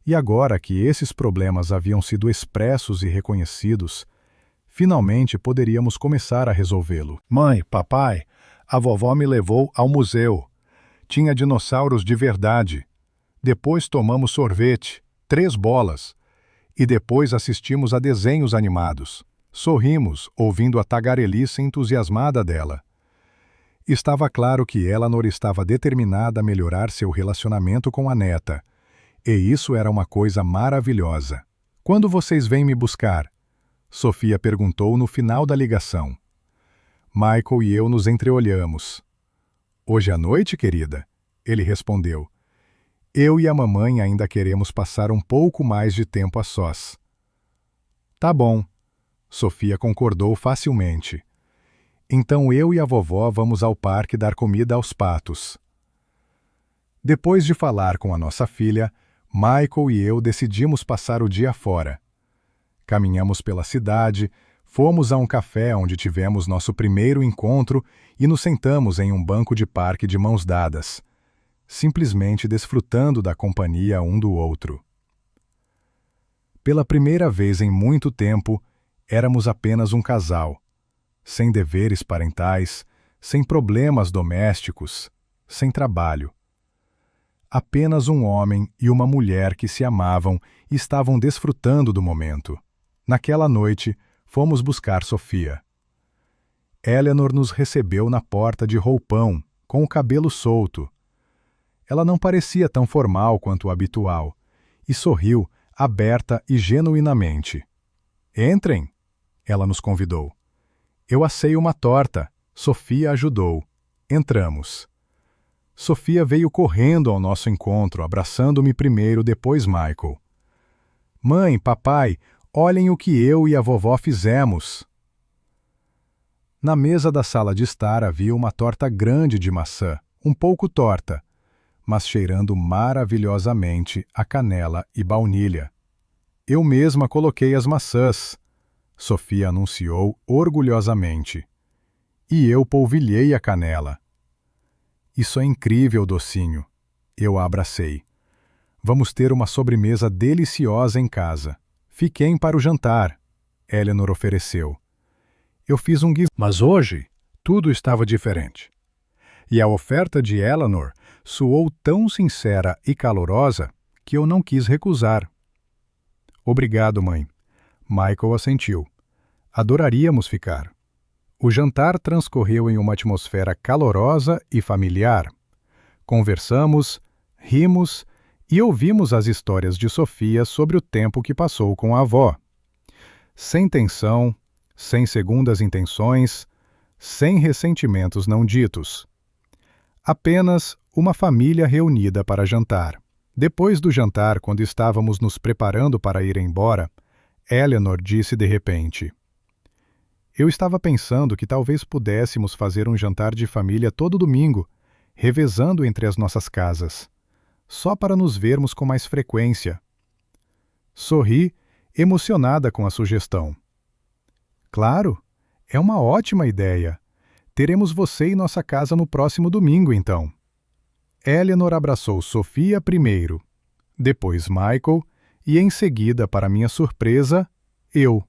E agora que esses problemas haviam sido expressos e reconhecidos, finalmente poderíamos começar a resolvê-lo. Mãe, papai, a vovó me levou ao museu. Tinha dinossauros de verdade. Depois tomamos sorvete, 3 bolas. E depois assistimos a desenhos animados. Sorrimos, ouvindo a tagarelice entusiasmada dela. Estava claro que Eleanor estava determinada a melhorar seu relacionamento com a neta. E isso era uma coisa maravilhosa. Quando vocês vêm me buscar? Sofia perguntou no final da ligação. Michael e eu nos entreolhamos. Hoje à noite, querida? Ele respondeu. Eu e a mamãe ainda queremos passar um pouco mais de tempo a sós. Tá bom. Sofia concordou facilmente. Então eu e a vovó vamos ao parque dar comida aos patos. Depois de falar com a nossa filha, Michael e eu decidimos passar o dia fora. Caminhamos pela cidade, fomos a um café onde tivemos nosso primeiro encontro e nos sentamos em um banco de parque de mãos dadas, simplesmente desfrutando da companhia um do outro. Pela primeira vez em muito tempo, éramos apenas um casal, sem deveres parentais, sem problemas domésticos, sem trabalho. Apenas um homem e uma mulher que se amavam e estavam desfrutando do momento. Naquela noite, fomos buscar Sofia. Eleanor nos recebeu na porta de roupão, com o cabelo solto. Ela não parecia tão formal quanto o habitual, e sorriu, aberta e genuinamente. Entrem, ela nos convidou. Eu assei uma torta, Sofia ajudou. Entramos. Sofia veio correndo ao nosso encontro, abraçando-me primeiro, depois Michael. Mãe, papai, olhem o que eu e a vovó fizemos. Na mesa da sala de estar havia uma torta grande de maçã, um pouco torta, mas cheirando maravilhosamente a canela e baunilha. Eu mesma coloquei as maçãs, Sofia anunciou orgulhosamente. E eu polvilhei a canela. Isso é incrível, docinho. Eu a abracei. Vamos ter uma sobremesa deliciosa em casa. Fiquem para o jantar, Eleanor ofereceu. Eu fiz um guiso. Mas hoje, tudo estava diferente. E a oferta de Eleanor soou tão sincera e calorosa que eu não quis recusar. Obrigado, mãe. Michael assentiu. Adoraríamos ficar. O jantar transcorreu em uma atmosfera calorosa e familiar. Conversamos, rimos e ouvimos as histórias de Sofia sobre o tempo que passou com a avó. Sem tensão, sem segundas intenções, sem ressentimentos não ditos. Apenas uma família reunida para jantar. Depois do jantar, quando estávamos nos preparando para ir embora, Eleanor disse de repente: Eu estava pensando que talvez pudéssemos fazer um jantar de família todo domingo, revezando entre as nossas casas, só para nos vermos com mais frequência. Sorri, emocionada com a sugestão. Claro, é uma ótima ideia. Teremos você e nossa casa no próximo domingo, então. Eleanor abraçou Sofia primeiro, depois Michael e, em seguida, para minha surpresa, eu.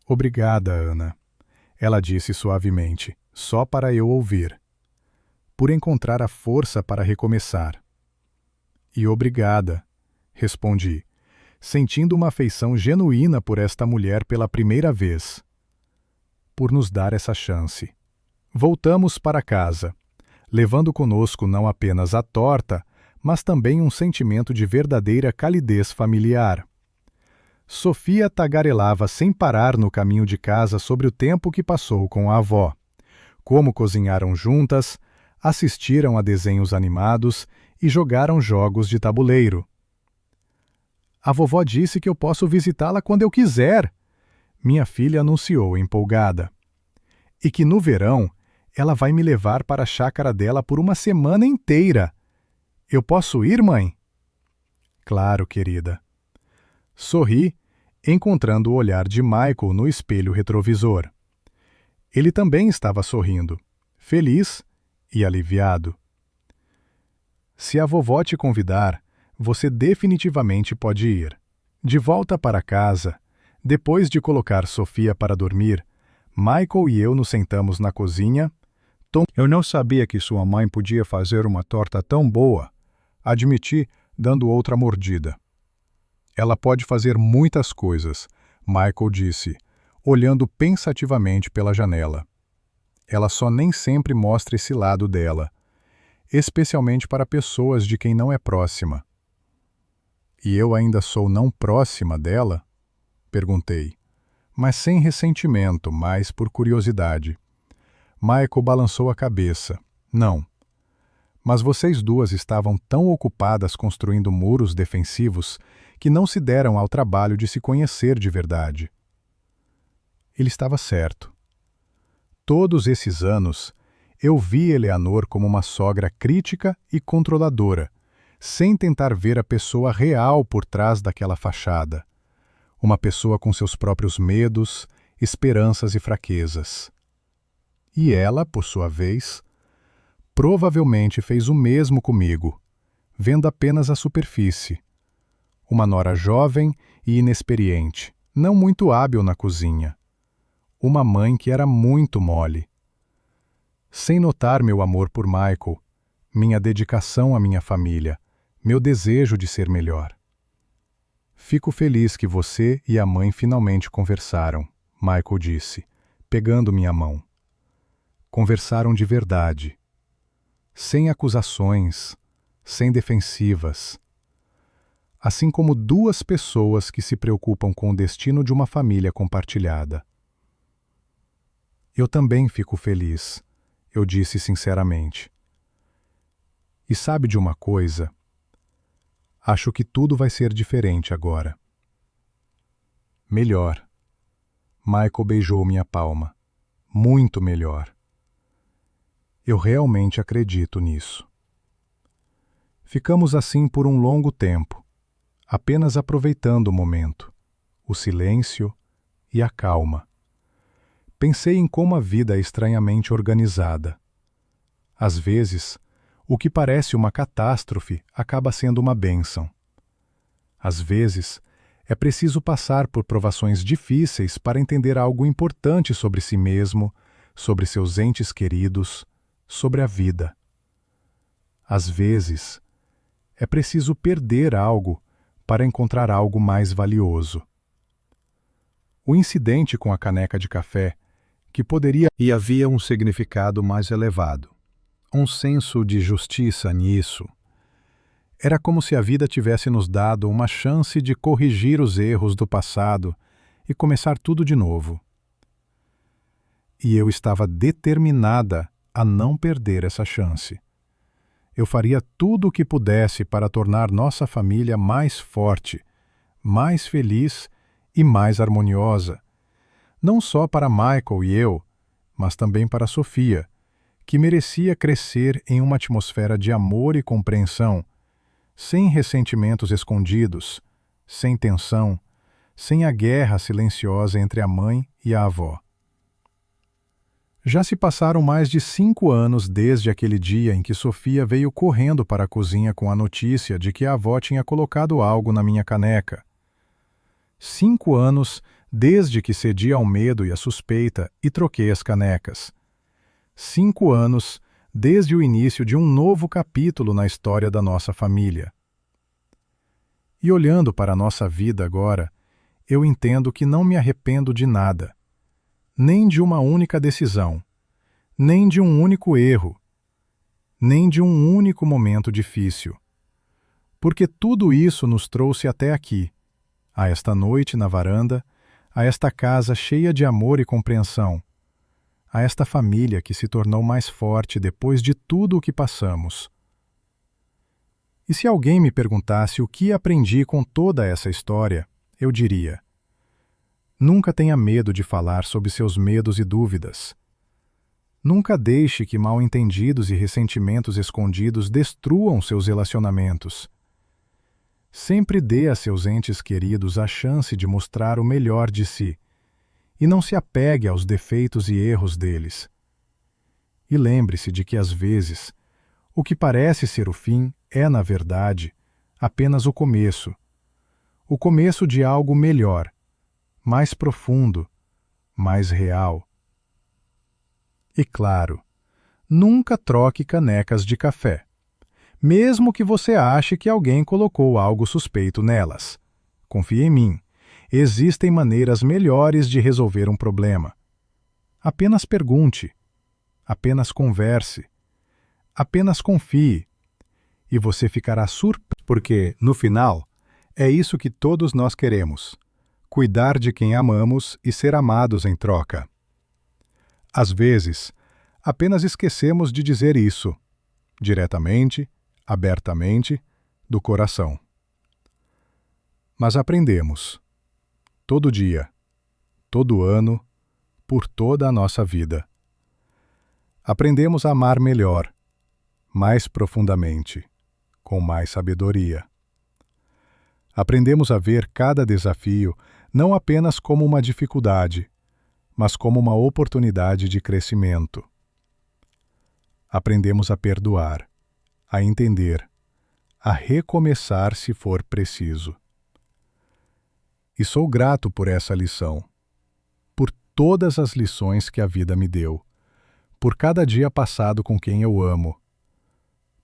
Obrigada, Ana, ela disse suavemente, só para eu ouvir. Por encontrar a força para recomeçar. E obrigada, respondi, sentindo uma afeição genuína por esta mulher pela primeira vez. Por nos dar essa chance. Voltamos para casa, levando conosco não apenas a torta, mas também um sentimento de verdadeira calidez familiar. Sofia tagarelava sem parar no caminho de casa sobre o tempo que passou com a avó, como cozinharam juntas, assistiram a desenhos animados e jogaram jogos de tabuleiro. A vovó disse que eu posso visitá-la quando eu quiser, minha filha anunciou empolgada. E que no verão ela vai me levar para a chácara dela por uma semana inteira. Eu posso ir, mãe? Claro, querida. Sorri, encontrando o olhar de Michael no espelho retrovisor. Ele também estava sorrindo, feliz e aliviado. Se a vovó te convidar, você definitivamente pode ir. De volta para casa, depois de colocar Sofia para dormir, Michael e eu nos sentamos na cozinha. Eu não sabia que sua mãe podia fazer uma torta tão boa, admiti, dando outra mordida. Ela pode fazer muitas coisas, Michael disse, olhando pensativamente pela janela. Ela só nem sempre mostra esse lado dela, especialmente para pessoas de quem não é próxima. E eu ainda sou não próxima dela? Perguntei, mas sem ressentimento, mas por curiosidade. Michael balançou a cabeça. Não. Mas vocês duas estavam tão ocupadas construindo muros defensivos que não se deram ao trabalho de se conhecer de verdade. Ele estava certo. Todos esses anos, eu vi Eleanor como uma sogra crítica e controladora, sem tentar ver a pessoa real por trás daquela fachada. Uma pessoa com seus próprios medos, esperanças e fraquezas. E ela, por sua vez, provavelmente fez o mesmo comigo, vendo apenas a superfície. Uma nora jovem e inexperiente, não muito hábil na cozinha. Uma mãe que era muito mole. Sem notar meu amor por Michael, minha dedicação à minha família, meu desejo de ser melhor. Fico feliz que você e a mãe finalmente conversaram, Michael disse, pegando minha mão. Conversaram de verdade. Sem acusações, sem defensivas. Assim como duas pessoas que se preocupam com o destino de uma família compartilhada. Eu também fico feliz, eu disse sinceramente. E sabe de uma coisa? Acho que tudo vai ser diferente agora. Melhor. Michael beijou minha palma. Muito melhor. Eu realmente acredito nisso. Ficamos assim por um longo tempo, apenas aproveitando o momento, o silêncio e a calma. Pensei em como a vida é estranhamente organizada. Às vezes, o que parece uma catástrofe acaba sendo uma bênção. Às vezes, é preciso passar por provações difíceis para entender algo importante sobre si mesmo, sobre seus entes queridos, sobre a vida. Às vezes, é preciso perder algo para encontrar algo mais valioso. O incidente com a caneca de café, que poderia e havia um significado mais elevado, um senso de justiça nisso. Era como se a vida tivesse nos dado uma chance de corrigir os erros do passado e começar tudo de novo. E eu estava determinada a não perder essa chance. Eu faria tudo o que pudesse para tornar nossa família mais forte, mais feliz e mais harmoniosa. Não só para Michael e eu, mas também para Sofia, que merecia crescer em uma atmosfera de amor e compreensão, sem ressentimentos escondidos, sem tensão, sem a guerra silenciosa entre a mãe e a avó. Já se passaram mais de 5 anos desde aquele dia em que Sofia veio correndo para a cozinha com a notícia de que a avó tinha colocado algo na minha caneca. 5 anos desde que cedi ao medo e à suspeita e troquei as canecas. 5 anos desde o início de um novo capítulo na história da nossa família. E olhando para a nossa vida agora, eu entendo que não me arrependo de nada, nem de uma única decisão, nem de um único erro, nem de um único momento difícil. Porque tudo isso nos trouxe até aqui, a esta noite na varanda, a esta casa cheia de amor e compreensão, a esta família que se tornou mais forte depois de tudo o que passamos. E se alguém me perguntasse o que aprendi com toda essa história, eu diria: nunca tenha medo de falar sobre seus medos e dúvidas. Nunca deixe que mal-entendidos e ressentimentos escondidos destruam seus relacionamentos. Sempre dê a seus entes queridos a chance de mostrar o melhor de si, e não se apegue aos defeitos e erros deles. E lembre-se de que, às vezes, o que parece ser o fim é, na verdade, apenas o começo de algo melhor, mais profundo, mais real. E claro, nunca troque canecas de café, mesmo que você ache que alguém colocou algo suspeito nelas. Confie em mim, existem maneiras melhores de resolver um problema. Apenas pergunte, apenas converse, apenas confie, e você ficará surpreso, porque, no final, é isso que todos nós queremos: cuidar de quem amamos e ser amados em troca. Às vezes, apenas esquecemos de dizer isso, diretamente, abertamente, do coração. Mas aprendemos, todo dia, todo ano, por toda a nossa vida. Aprendemos a amar melhor, mais profundamente, com mais sabedoria. Aprendemos a ver cada desafio não apenas como uma dificuldade, mas como uma oportunidade de crescimento. Aprendemos a perdoar, a entender, a recomeçar se for preciso. E sou grato por essa lição, por todas as lições que a vida me deu, por cada dia passado com quem eu amo,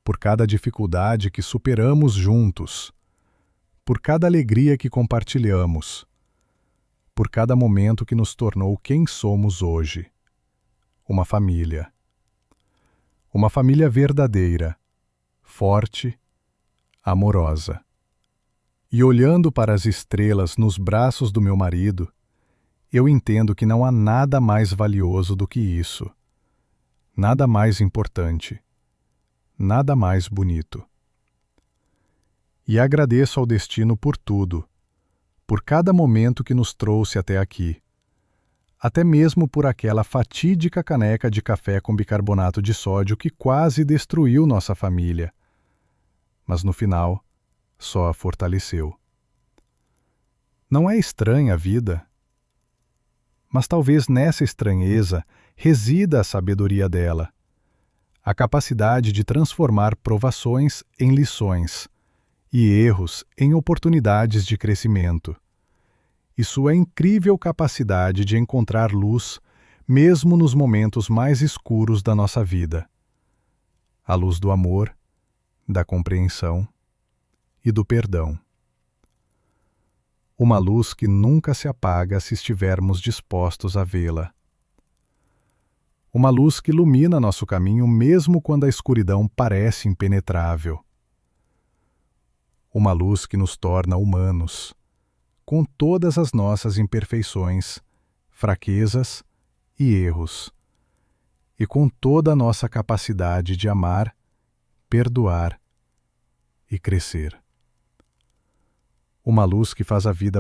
por cada dificuldade que superamos juntos, por cada alegria que compartilhamos, por cada momento que nos tornou quem somos hoje. Uma família. Uma família verdadeira, forte, amorosa. E olhando para as estrelas nos braços do meu marido, eu entendo que não há nada mais valioso do que isso, nada mais importante, nada mais bonito. E agradeço ao destino por tudo, por cada momento que nos trouxe até aqui, até mesmo por aquela fatídica caneca de café com bicarbonato de sódio que quase destruiu nossa família, mas no final só a fortaleceu. Não é estranha a vida? Mas talvez nessa estranheza resida a sabedoria dela, a capacidade de transformar provações em lições e erros em oportunidades de crescimento, e sua incrível capacidade de encontrar luz mesmo nos momentos mais escuros da nossa vida, a luz do amor, da compreensão e do perdão. Uma luz que nunca se apaga se estivermos dispostos a vê-la. Uma luz que ilumina nosso caminho mesmo quando a escuridão parece impenetrável. Uma luz que nos torna humanos, com todas as nossas imperfeições, fraquezas e erros, e com toda a nossa capacidade de amar, perdoar e crescer. Uma luz que faz a vida